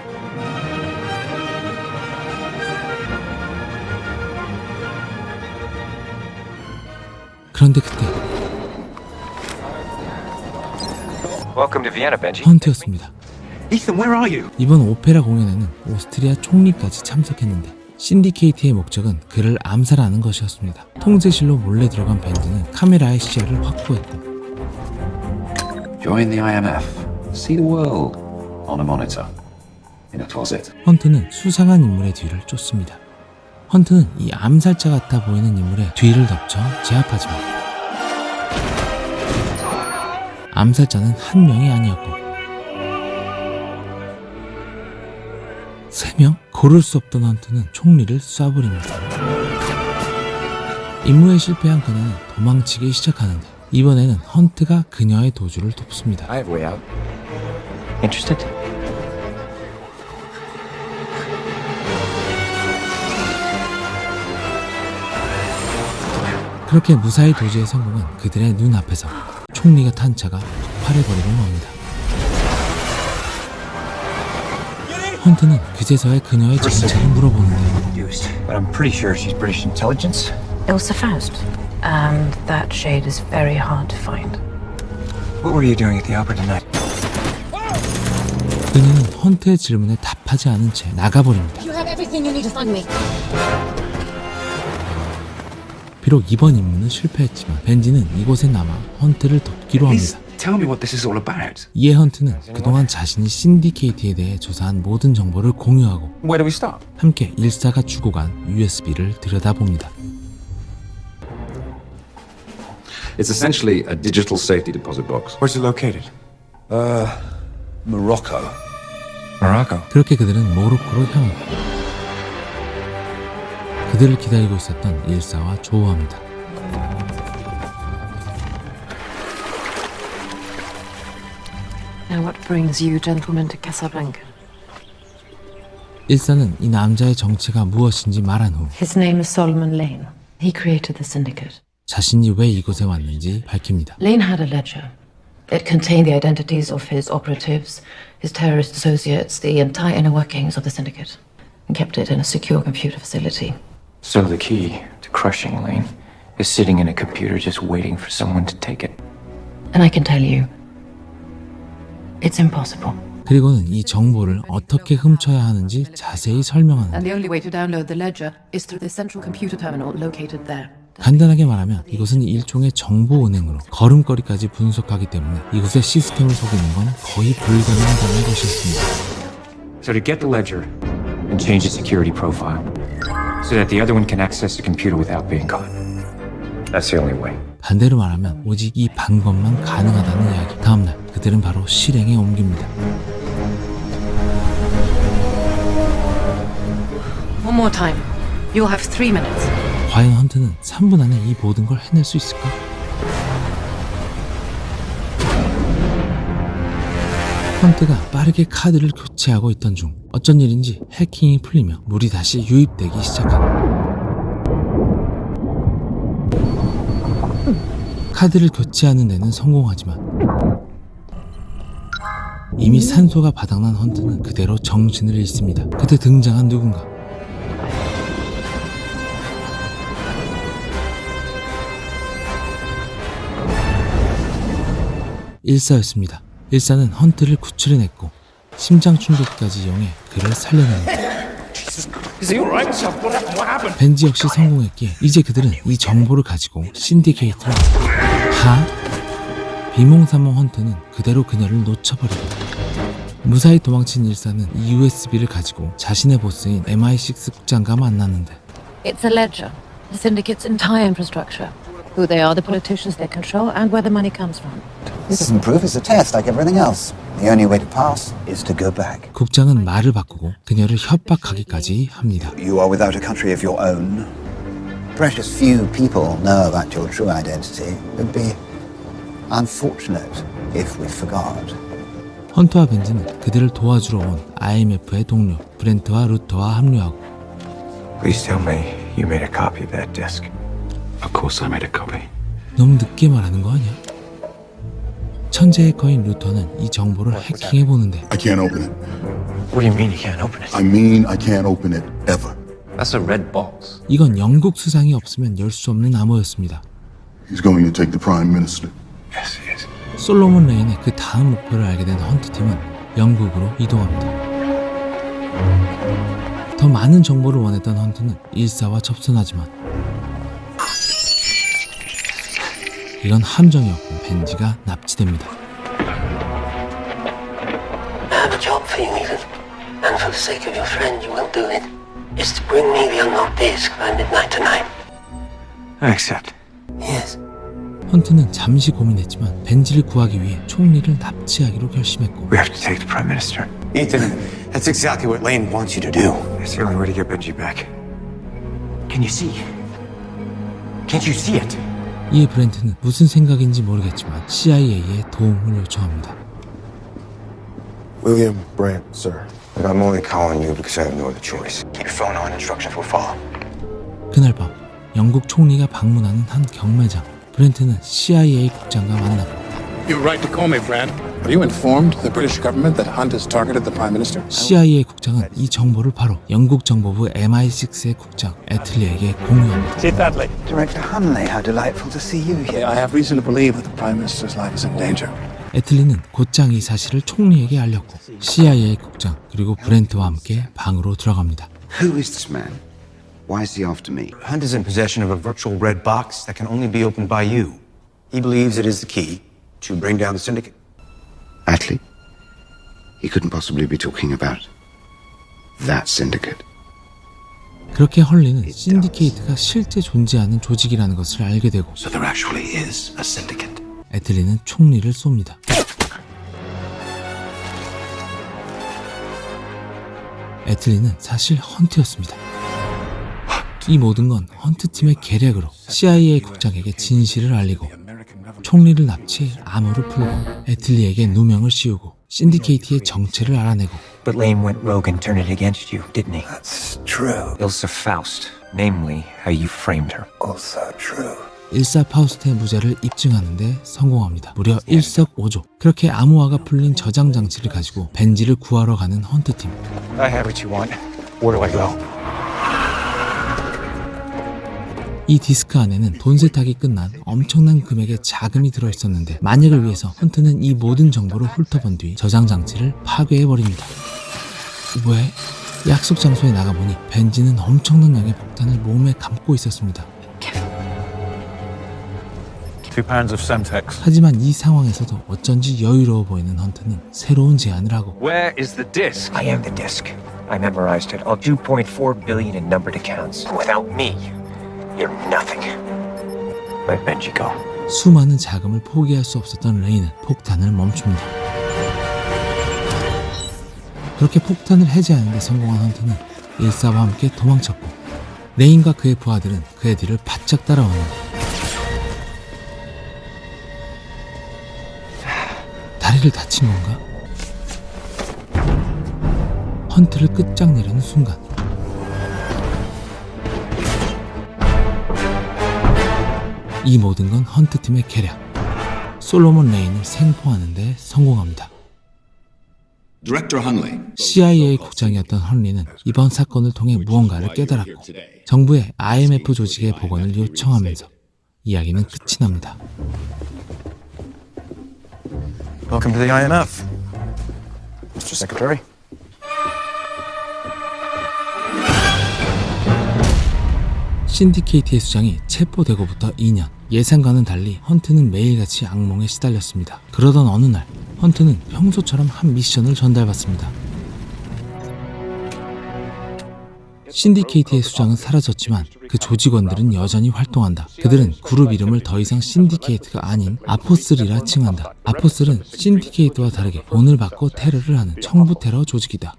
Speaker 1: 그런데 그때
Speaker 16: Welcome to Vienna, Benji.
Speaker 1: 헌트였습니다.
Speaker 15: Ethan, where are you?
Speaker 1: 이번 오페라 공연에는 오스트리아 총리까지 참석했는데 신디케이트의 목적은 그를 암살하는 것이었습니다. 통제실로 몰래 들어간 벤지는 카메라의 시야를 확보했고
Speaker 12: Join the IMF. See the world on a monitor. In a closet.
Speaker 1: 헌트는 수상한 인물의 뒤를 쫓습니다. 헌트는 이 암살자 같아 보이는 인물의 뒤를 덮쳐 제압하지만 암살자는 한 명이 아니었고 3명? 고를 수 없던 헌트는 총리를 쏴버립니다. 임무에 실패한 그녀는 도망치기 시작하는데 이번에는 헌트가 그녀의 도주를 돕습니다.
Speaker 5: I have a way out. Interested?
Speaker 1: 그렇게 무사히 도주에 성공한 그들의 눈앞에서 총리가 탄 차가 폭발해버리고 맙니다. 헌트는 그제서야 그녀의 정체를 물어보는데
Speaker 5: But I'm pretty sure she's British intelligence.
Speaker 18: Ilsa Faust. And that shade is very hard to find.
Speaker 5: What were you doing at the opera tonight?
Speaker 1: 그녀는 헌트의 질문에 답하지 않은 채 나가버립니다.
Speaker 10: You have everything you need to find me.
Speaker 1: 비록 이번 임무는 실패했지만 벤지는 이곳에 남아 헌트를 돕기로 합니다.
Speaker 5: tell me what this is all about.
Speaker 1: 이에 헌트는 그동안 자신이 신디케이트에 대해 조사한 모든 정보를 공유하고
Speaker 5: Where do we start?
Speaker 1: 함께 일사가 주고 간 USB를 들여다봅니다.
Speaker 20: It's essentially a digital safety deposit box.
Speaker 5: Where's it located?
Speaker 20: Morocco.
Speaker 5: Morocco.
Speaker 1: 그렇게 그들은 모로코로 향합니다. 그들을 기다리고 있었던 일사와 조우합니다.
Speaker 18: Now what brings you gentlemen to Casablanca?
Speaker 1: 일사는 이 남자의 정체가 무엇인지 말한 후
Speaker 18: His name is Solomon Lane. He created the syndicate.
Speaker 1: 자신이 왜 이곳에 왔는지 밝힙니다.
Speaker 18: Lane had a ledger. It contained the identities of his operatives, his terrorist associates, the entire inner workings of the syndicate, and kept it in a secure computer facility.
Speaker 5: So the key to crushing Lane is sitting in a computer just waiting for someone to take it.
Speaker 18: And I can tell you, it's impossible.
Speaker 1: 그리고는 이 정보를 어떻게 훔쳐야 하는지 자세히 설명하는
Speaker 18: And the only way to download the ledger is through the central computer terminal located there.
Speaker 1: 간단하게 말하면 이것은 일종의 정보은행으로 걸음걸이까지 분석하기 때문에 이곳의 시스템을 속이는 건 거의 불가능하다는 것이었습니다.
Speaker 5: So to get the ledger and change the security profile so that the other one can access the computer without being caught. That's the only way.
Speaker 1: 반대로 말하면 오직 이 방법만 가능하다는 이야기. 다음날 그들은 바로 실행에 옮깁니다.
Speaker 18: One more time. You'll have 3 minutes.
Speaker 1: 과연 헌트는 3분 안에 이 모든 걸 해낼 수 있을까? 헌트가 빠르게 카드를 교체하고 있던 중 어쩐 일인지 해킹이 풀리며 물이 다시 유입되기 시작합니다. 카드를 교체하는 데는 성공하지만 이미 산소가 바닥난 헌트는 그대로 정신을 잃습니다. 그때 등장한 누군가. 일사였습니다. 일사는 헌트를 구출해냈고 심장 충격까지 이용해 그를 살려냅니다. 벤지 역시 성공했기에 이제 그들은 이 정보를 가지고 신디케이트를 비몽사몽 헌트는 그대로 그녀를 놓쳐버리고 무사히 도망친 일사는 이 USB를 가지고 자신의 보스인 MI6 국장과 만났는데
Speaker 18: It's a ledger. The syndicate's entire infrastructure. Who they are, the politicians they control, and where the money comes from.
Speaker 7: This isn't proof, it's a test like everything else. The only way to pass is to go back.
Speaker 1: 국장은 말을 바꾸고 그녀를 협박하기까지 합니다.
Speaker 7: You are without a country of your own. Precious few people know about your true identity. It would be unfortunate if we forgot.
Speaker 1: 헌트와 벤지는 그들을 도와주러 온 IMF의 동료 브렌트와 루터와 합류하고
Speaker 5: Please tell me you made a copy of that disk.
Speaker 14: Of course I made a copy.
Speaker 1: 너무 늦게 말하는 거 아니야? 천재 해커인 루터는 이 정보를 해킹해보는데
Speaker 17: I can't open it.
Speaker 6: What do you mean you can't open it?
Speaker 17: I mean I can't open it ever.
Speaker 6: That's a red box.
Speaker 1: 이건 영국 수상이 없으면 열 수 없는 암호였습니다.
Speaker 17: He's going to take the Prime Minister.
Speaker 5: Yes, he is.
Speaker 1: 솔로몬 레인의 그 다음 목표를 알게 된 헌트팀은 영국으로 이동합니다. 더 많은 정보를 원했던 헌트는 일사와 접선하지만 이건 함정이었고 벤지가 납치됩니다.
Speaker 10: I have a job for you, Ethan. And for the sake of your friend, you will do it. It's to bring me the unlocked disc by midnight tonight.
Speaker 5: I accept.
Speaker 10: Yes.
Speaker 1: 헌트는 잠시 고민했지만 벤지를 구하기 위해 총리를 납치하기로 결심했고
Speaker 5: We have to take the Prime Minister.
Speaker 7: Ethan, that's exactly what Lane wants you to do.
Speaker 5: It's the only way to get Benji back. Can you see? Can't you see it?
Speaker 1: 이에 브렌트는 무슨 생각인지 모르겠지만 CIA의 도움을 요청합니다.
Speaker 17: William Brandt, sir.
Speaker 5: Look, I'm only calling you because I have no other choice.
Speaker 7: Keep your phone on, instructions will follow.
Speaker 1: 그날 밤 영국 총리가 방문하는 한 경매장. 브렌트는 CIA 국장과 만났고
Speaker 15: You're right to call me, Brad. Are you informed the British government that Hunt has targeted the Prime Minister?
Speaker 1: CIA 국장은 이 정보를 바로 영국 정보부 MI6의 국장 애틀리에게 공유합니다.
Speaker 7: Chief Dudley. Director Hunley, how delightful to see you here.
Speaker 15: I have reason to believe that the Prime Minister's life is in danger.
Speaker 1: 애틀리는 곧장 이 사실을 총리에게 알렸고 CIA 국장 그리고 브렌트와 함께 방으로 들어갑니다.
Speaker 8: Who is this man? Why is he after me?
Speaker 12: Hunt is in possession of a virtual red box that can only be opened by you. He believes it is the key
Speaker 8: To bring down the syndicate? Atlee? He couldn't possibly be talking about that syndicate.
Speaker 1: 그렇게 헐리는 신디케이트가 실제 존재하는 조직이라는 것을 알게 되고
Speaker 8: So there actually is a syndicate.
Speaker 1: 애틀리는 총리를 쏩니다. 애틀리는 사실 헌트였습니다. 이 모든 건 헌트팀의 계략으로 CIA 국장에게 진실을 알리고 총리를 납치해 암호를 풀고 애틀리에게 누명을 씌우고 신디케이트의 정체를 알아내고
Speaker 5: But Lane went rogue and turned it against you, didn't he?
Speaker 10: That's true.
Speaker 5: Ilsa Faust, namely how you framed her.
Speaker 10: Also true.
Speaker 1: 일사 파우스트의 무죄를 입증하는 데 성공합니다. 무려 일석오조. 그렇게 암호화가 풀린 저장 장치를 가지고 벤지를 구하러 가는 헌트팀.
Speaker 5: I have what you want. Where do I go?
Speaker 1: 이 디스크 안에는 돈 세탁이 끝난 엄청난 금액의 자금이 들어있었는데 만약을 위해서 헌트는 이 모든 정보를 훑어본 뒤 저장 장치를 파괴해버립니다. 왜? 약속 장소에 나가보니 벤지는 엄청난 양의 폭탄을 몸에 감고 있었습니다.
Speaker 11: 2 pounds of Semtex.
Speaker 1: 하지만 이 상황에서도 어쩐지 여유로워 보이는 헌트는 새로운 제안을 하고
Speaker 11: Where is the disc?
Speaker 5: I am the disc. I memorized it. All 2.4 billion in numbered accounts. Without me, you're nothing. Let Benji go.
Speaker 1: 수많은 자금을 포기할 수 없었던 레이는 폭탄을 멈춥니다. 그렇게 폭탄을 해제하는 데 성공한 헌트는 일사와 함께 도망쳤고 레인과 그의 부하들은 그의 뒤를 바짝 따라오는데 다리를 다친 건가? 헌트를 끝장내려는 순간 이 모든 건 헌트팀의 계략. 솔로몬 레인을 생포하는 데 성공합니다.
Speaker 3: Director Hunley.
Speaker 1: CIA 국장이었던 헌리는 이번 사건을 통해 무언가를 깨달았고 정부의 IMF 조직의 복원을 요청하면서 이야기는 끝이 납니다.
Speaker 12: Welcome to the IMF. Mr. Secretary.
Speaker 1: 신디케이트의 수장이 체포되고부터 2년, 예상과는 달리 헌트는 매일같이 악몽에 시달렸습니다. 그러던 어느 날 헌트는 평소처럼 한 미션을 전달받습니다. 신디케이트의 수장은 사라졌지만 그 조직원들은 여전히 활동한다. 그들은 그룹 이름을 더 이상 신디케이트가 아닌 아포슬이라 칭한다. 아포슬은 신디케이트와 다르게 돈을 받고 테러를 하는 청부 테러 조직이다.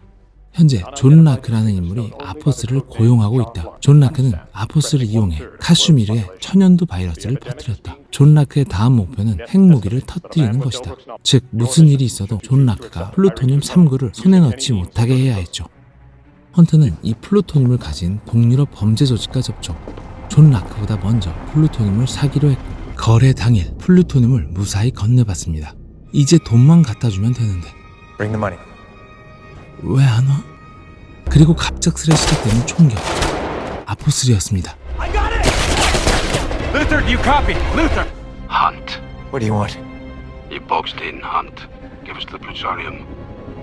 Speaker 1: 현재 존 라크라는 인물이 아포슬을 고용하고 있다. 존 라크는 아포슬을 이용해 카슈미르에 천연두 바이러스를 퍼뜨렸다. 존 라크의 다음 목표는 핵무기를 터뜨리는 것이다. 즉 무슨 일이 있어도 존 라크가 플루토늄 3구를 손에 넣지 못하게 해야 했죠. 헌트는 이 플루토늄을 가진 동유럽 범죄 조직과 접촉. 존 라크보다 먼저 플루토늄을 사기로 했고 거래 당일 플루토늄을 무사히 건네받습니다. 이제 돈만 갖다주면 되는데
Speaker 12: Bring the money.
Speaker 1: 왜 안 와? 그리고 갑작스레 시작되는 총격. 아포슬이었습니다.
Speaker 11: Luther, do you copy? Luther!
Speaker 12: Hunt. What do you want?
Speaker 14: You boxed in, Hunt. Give us the plutonium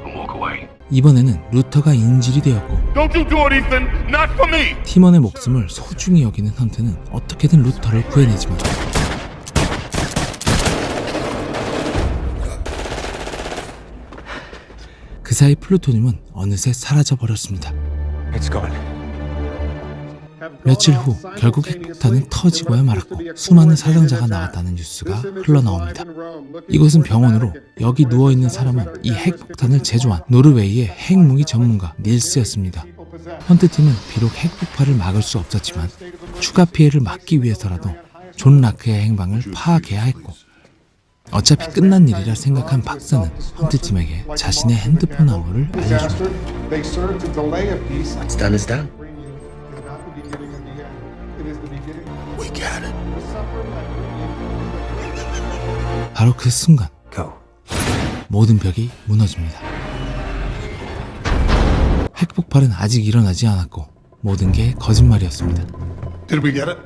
Speaker 14: and walk away.
Speaker 1: 이번에는 루터가 인질이 되었고
Speaker 14: Don't you do it, Ethan! Not for me!
Speaker 1: 팀원의 목숨을 소중히 여기는 헌트는 어떻게든 루터를 구해내지만 그 사이 플루토늄은 어느새 사라져버렸습니다.
Speaker 12: It's gone.
Speaker 1: 며칠 후 결국 핵폭탄은 터지고야 말았고 수많은 사상자가 나왔다는 뉴스가 흘러나옵니다. 이곳은 병원으로 여기 누워있는 사람은 이 핵폭탄을 제조한 노르웨이의 핵무기 전문가 닐스였습니다. 헌트팀은 비록 핵폭발을 막을 수 없었지만 추가 피해를 막기 위해서라도 존 라크의 행방을 파악해야 했고 어차피 끝난 일이라 생각한 박사는 헌트팀에게 자신의 핸드폰 암호를 알려줍니다.
Speaker 6: What's done is done.
Speaker 8: We got it.
Speaker 1: 바로 그 순간 모든 벽이 무너집니다. 핵폭발은 아직 일어나지 않았고 모든 게 거짓말이었습니다.
Speaker 17: Did we get it?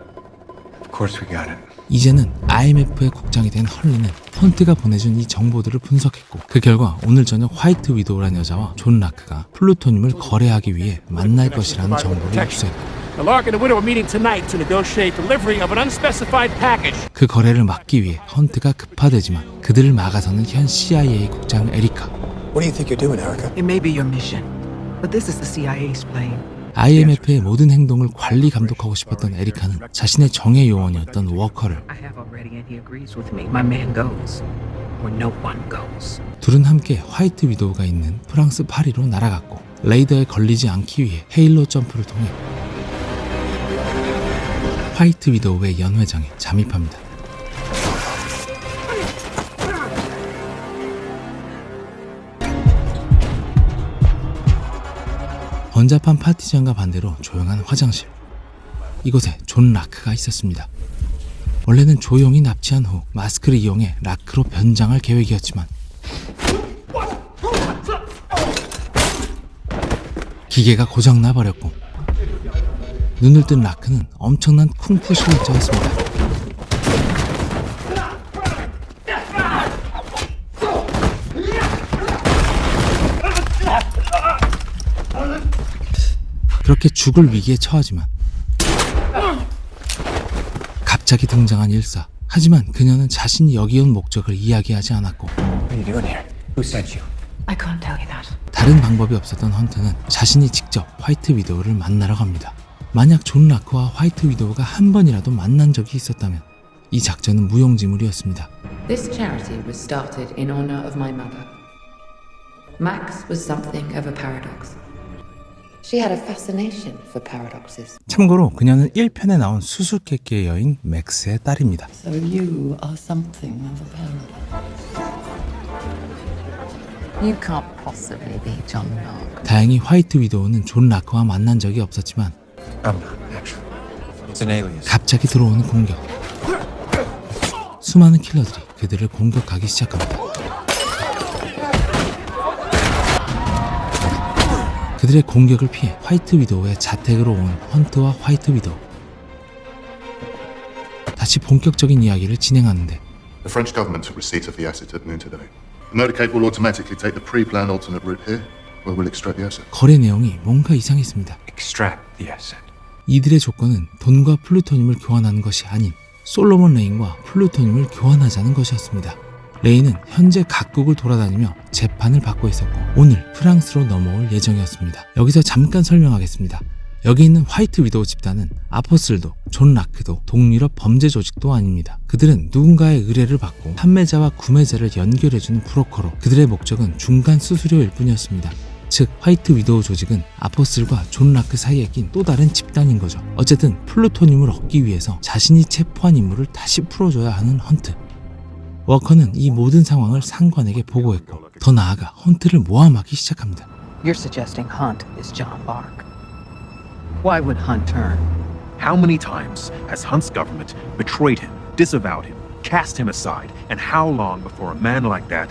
Speaker 12: Of course we got it.
Speaker 1: 이제는 IMF의 국장이 된 헐리는 헌트가 보내준 이 정보들을 분석했고 그 결과 오늘 저녁 화이트 위도우라는 여자와 존 라크가 플루토늄을 거래하기 위해 만날 것이라는 정보를 입수했고
Speaker 2: The Lark and the Widow are meeting tonight to negotiate delivery of an unspecified package.
Speaker 1: 그 거래를 막기 위해 헌트가 급파되지만 그들을 막아서는 현 CIA 국장 에리카.
Speaker 15: What do you think you're doing, Erica?
Speaker 9: It may be your mission, but this is the CIA's plane.
Speaker 1: IMF의 모든 행동을 관리 감독하고 싶었던 에리카는 자신의 정예 요원이었던 워커를
Speaker 9: I have already, and he agrees with me. My man goes, or no one goes.
Speaker 1: 둘은 함께 화이트 위도우가 있는 프랑스 파리로 날아갔고 레이더에 걸리지 않기 위해 헤일로 점프를 통해 화이트 위도우의 연회장에 잠입합니다. 번잡한 파티장과 반대로 조용한 화장실. 이곳에 존 라크가 있었습니다. 원래는 조용히 납치한 후 마스크를 이용해 라크로 변장할 계획이었지만 기계가 고장나 버렸고 눈을 뜬 라크는 엄청난 쿵푸 실력자였습니다. 그렇게 죽을 위기에 처하지만 갑자기 등장한 일사. 하지만 그녀는 자신이 여기 온 목적을 이야기하지 않았고
Speaker 5: What are you doing here? Who sent you?
Speaker 18: I can't tell you that.
Speaker 1: 다른 방법이 없었던 헌트는 자신이 직접 화이트 위도우를 만나러 갑니다. 만약 존 라크와 화이트 위도우가 한 번이라도 만난 적이 있었다면 이 작전은 무용지물이었습니다.
Speaker 18: This charity was started in honor of my mother. Max was something of a paradox. She had a fascination for paradoxes.
Speaker 1: 참고로 그녀는 1편에 나온 수수께끼의 여인 맥스의 딸입니다.
Speaker 18: So you are something of a paradox. You can't possibly be John Locke.
Speaker 1: 다행히 화이트 위도우는 존 라크와 만난 적이 없었지만
Speaker 5: I'm not, actually. It's an alias.
Speaker 1: 갑자기 들어오는 공격. 수많은 킬러들이 그들을 공격하기 시작합니다. 그들의 공격을 피해 화이트 위도우의 자택으로 온 헌트와 화이트 위도우. 다시 본격적인 이야기를 진행하는데
Speaker 23: The French government took receipt of the asset at noon today. The motorcade will automatically take the pre-planned alternate route here, where we'll extract the asset.
Speaker 1: 거래 내용이 뭔가 이상했습니다.
Speaker 5: Extract the asset.
Speaker 1: 이들의 조건은 돈과 플루토늄을 교환하는 것이 아닌 솔로몬 레인과 플루토늄을 교환하자는 것이었습니다. 레인은 현재 각국을 돌아다니며 재판을 받고 있었고 오늘 프랑스로 넘어올 예정이었습니다. 여기서 잠깐 설명하겠습니다. 여기 있는 화이트 위도우 집단은 아포슬도 존 라크도 동유럽 범죄 조직도 아닙니다. 그들은 누군가의 의뢰를 받고 판매자와 구매자를 연결해주는 브로커로 그들의 목적은 중간 수수료일 뿐이었습니다. 즉 화이트 위도우 조직은 아포슬과 존 라크 사이에 낀 또 다른 집단인 거죠. 어쨌든 플루토늄을 얻기 위해서 자신이 체포한 임무를 다시 풀어줘야 하는 헌트. 워커는 이 모든 상황을 상관에게 보고했고 더 나아가 헌트를 모함하기 시작합니다.
Speaker 9: You're suggesting Hunt is John Lark. Why would Hunt turn?
Speaker 12: How many times has Hunt's government betrayed him, disavowed him, cast him aside, and how long before a man like that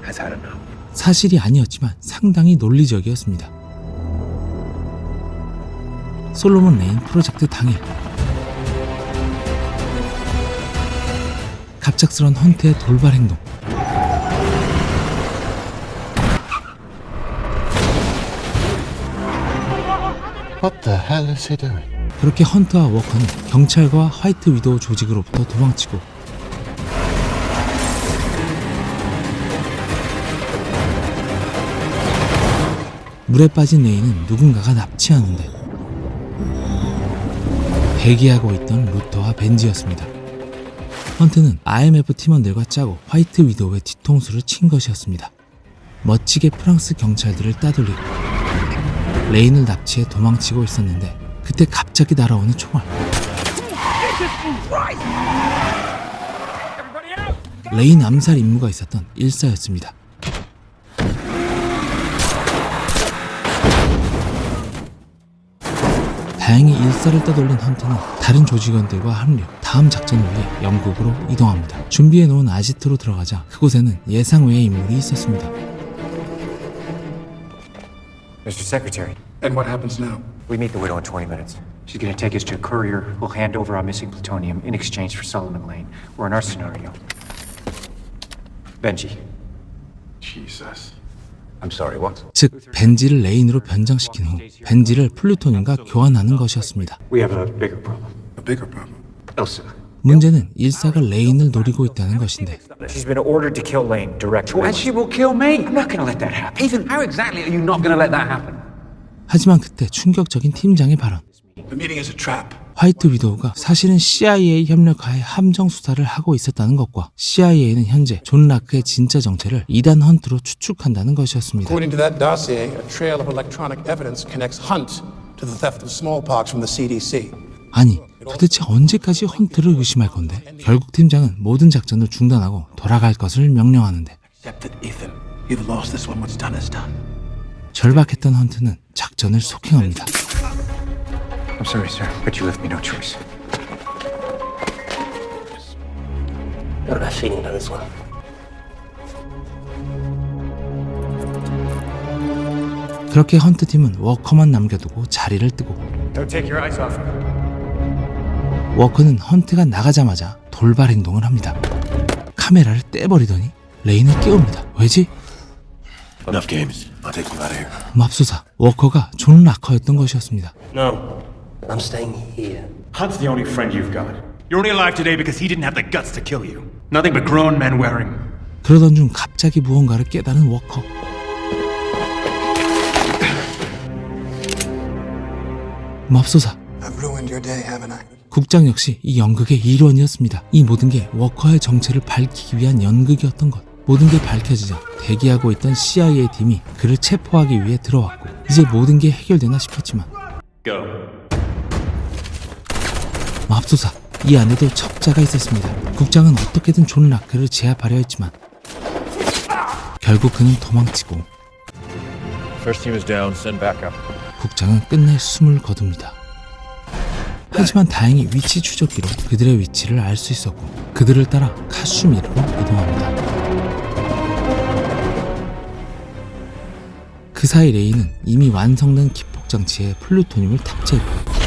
Speaker 12: has had enough?
Speaker 1: 사실이 아니었지만 상당히 논리적이었습니다. 솔로몬 레인 프로젝트 당일 갑작스런 헌트의 돌발 행동.
Speaker 23: What the hell is he doing?
Speaker 1: 그렇게 헌트와 워커는 경찰과 화이트 위도우 조직으로부터 도망치고 물에 빠진 레인은 누군가가 납치하는데 대기하고 있던 루터와 벤지였습니다. 헌트는 IMF 팀원들과 짜고 화이트 위도우의 뒤통수를 친 것이었습니다. 멋지게 프랑스 경찰들을 따돌리고 레인을 납치해 도망치고 있었는데 그때 갑자기 날아오는 총알. 레인 암살 임무가 있었던 일사였습니다. 다행히 일사를 떠돌린 헌트는 다른 조직원들과 합류, 다음 작전을 위해 영국으로 이동합니다. 준비해놓은 아지트로 들어가자 그곳에는 예상 외의 인물이 있었습니다.
Speaker 5: Mr. Secretary.
Speaker 15: And what happens now?
Speaker 5: We meet the widow in 20 minutes.
Speaker 6: She's gonna take us to a courier who'll hand over our missing plutonium in exchange for Solomon Lane. Or in our scenario, Benji.
Speaker 23: Jesus.
Speaker 20: I'm sorry, what?
Speaker 1: 즉 벤지를 레인으로 변장시킨 후 벤지를 플루토늄과 교환하는 것이었습니다.
Speaker 6: We have a bigger problem.
Speaker 17: A bigger problem.
Speaker 6: Elsa.
Speaker 1: 문제는 일사가 레인을 노리고 있다는 것인데
Speaker 5: She's been ordered to kill Lane directly.
Speaker 20: And she will kill me. I'm not going to let that happen. Ethan, how exactly are you not going to let that happen?
Speaker 1: 하지만 그때 충격적인 팀장의 발언.
Speaker 15: The meeting is a trap.
Speaker 1: 화이트 위도우가 사실은 CIA 협력하에 함정 수사를 하고 있었다는 것과 CIA는 현재 존 라크의 진짜 정체를 이단 헌트로 추측한다는 것이었습니다.
Speaker 15: According to that dossier, a trail of electronic evidence connects Hunt to the theft of smallpox from the CDC.
Speaker 1: 아니, 도대체 언제까지 헌트를 의심할 건데? 결국 팀장은 모든 작전을 중단하고 돌아갈 것을 명령하는데
Speaker 15: Accept it, Ethan. You've lost this one. What's done is done.
Speaker 1: 절박했던 헌트는 작전을 속행합니다.
Speaker 5: I'm sorry, sir, but you left me no choice.
Speaker 10: Got a bad feeling about this one.
Speaker 1: 그렇게 헌트팀은 워커만 남겨두고 자리를 뜨고
Speaker 5: Don't take your eyes off her.
Speaker 1: 워커는 헌트가 나가자마자 돌발 행동을 합니다. 카메라를 떼버리더니 레인을 깨웁니다. 왜지?
Speaker 17: Enough games. I'll take you out of here.
Speaker 1: 맙소사, 워커가 존 라커였던 것이었습니다.
Speaker 10: No, I'm staying here.
Speaker 12: Hunt's the only friend you've got. You're only alive today because he didn't have the guts to kill you. Nothing but grown men wearing.
Speaker 1: 그러던 중 갑자기 무언가를 깨달은 워커. 맙소사,
Speaker 15: I've ruined your day, haven't I?
Speaker 1: 국장 역시 이 연극의 일원이었습니다. 이 모든 게 워커의 정체를 밝히기 위한 연극이었던 것. 모든 게 밝혀지자 대기하고 있던 CIA 팀이 그를 체포하기 위해 들어왔고 이제 모든 게 해결되나 싶었지만
Speaker 12: Go.
Speaker 1: 맙소사, 이 안에도 첩자가 있었습니다. 국장은 어떻게든 존 라크를 제압하려 했지만 결국 그는 도망치고
Speaker 12: First team is down. Send backup.
Speaker 1: 국장은 끝내 숨을 거둡니다. 하지만 다행히 위치 추적기로 그들의 위치를 알 수 있었고 그들을 따라 카슈미르로 이동합니다. 그 사이 레이는 이미 완성된 기폭장치에 플루토늄을 탑재했고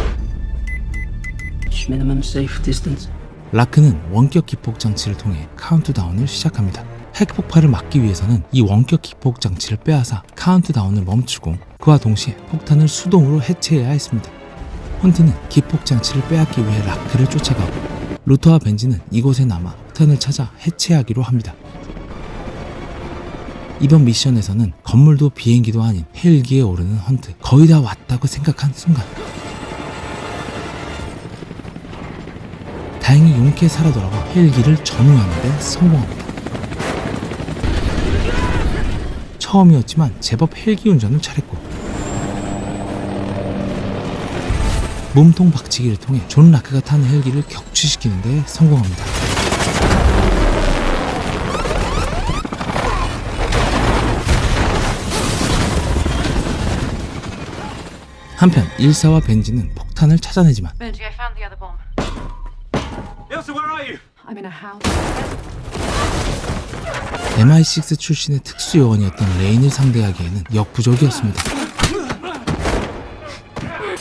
Speaker 10: Minimum safe distance.
Speaker 1: 라크는 원격 기폭장치를 통해 카운트다운을 시작합니다. 핵폭발을 막기 위해서는 이 원격 기폭장치를 빼앗아 카운트다운을 멈추고 그와 동시에 폭탄을 수동으로 해체해야 했습니다. 헌트는 기폭장치를 빼앗기 위해 라크를 쫓아가고 루터와 벤지는 이곳에 남아 폭탄을 찾아 해체하기로 합니다. 이번 미션에서는 건물도 비행기도 아닌 헬기에 오르는 헌트. 거의 다 왔다고 생각한 순간 다행히 용케 살아 돌아와 헬기를 전후하는 데 성공합니다. 처음이었지만 제법 헬기 운전을 잘했고 몸통 박치기를 통해 존 라크가 탄 헬기를 격추시키는 데 성공합니다. 한편 일사와 벤지는 폭탄을 찾아내지만
Speaker 18: Benji, I found the other bomb.
Speaker 12: Elsa, where are you?
Speaker 18: I'm in a house.
Speaker 1: MI6 출신의 특수요원이었던 레인을 상대하기에는 역부족이었습니다.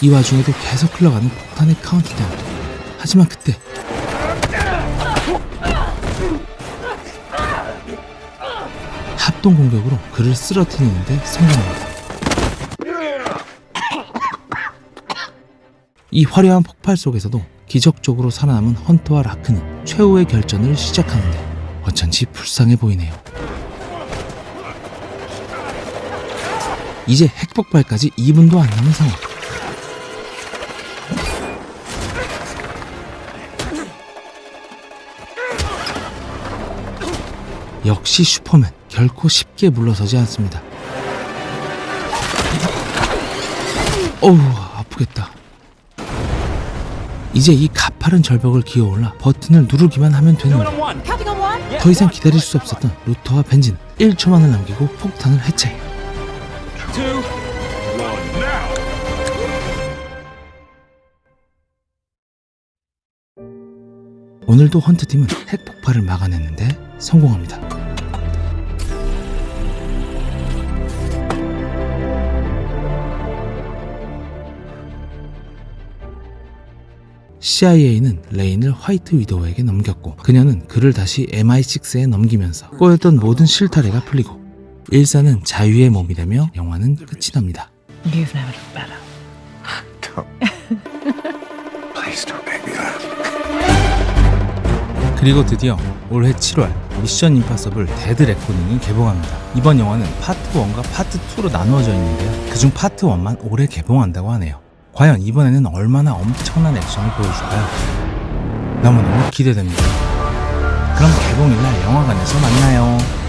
Speaker 1: 이 와중에도 계속 흘러가는 폭탄의 카운트다운. 하지만 그때 합동 공격으로 그를 쓰러뜨리는 데 성공합니다. 이 화려한 폭발 속에서도 기적적으로 살아남은 헌터와 라크는 최후의 결전을 시작하는데 어쩐지 불쌍해 보이네요. 이제 핵폭발까지 2분도 안 남은 상황. 역시 슈퍼맨, 결코 쉽게 물러서지 않습니다. 어우, 아프겠다. 이제 이 가파른 절벽을 기어올라 버튼을 누르기만 하면 되는데 더 이상 기다릴 수 없었던 루터와 벤진 1초만을 남기고 폭탄을 해체. 오늘도 헌트팀은 핵폭발을 막아냈는데 성공합니다. CIA는 레인을 화이트 위도우에게 넘겼고 그녀는 그를 다시 MI6에 넘기면서 꼬였던 모든 실타래가 풀리고 일사는 자유의 몸이라며 영화는 끝이 납니다.
Speaker 18: You've never done better.
Speaker 8: Please don't make me laugh.
Speaker 1: 그리고 드디어 올해 7월 미션 임파서블 데드 레코닝이 개봉합니다. 이번 영화는 파트 1과 파트 2로 나누어져 있는데요. 그중 파트 1만 올해 개봉한다고 하네요. 과연 이번에는 얼마나 엄청난 액션을 보여줄까요? 너무너무 기대됩니다. 그럼 개봉일날 영화관에서 만나요.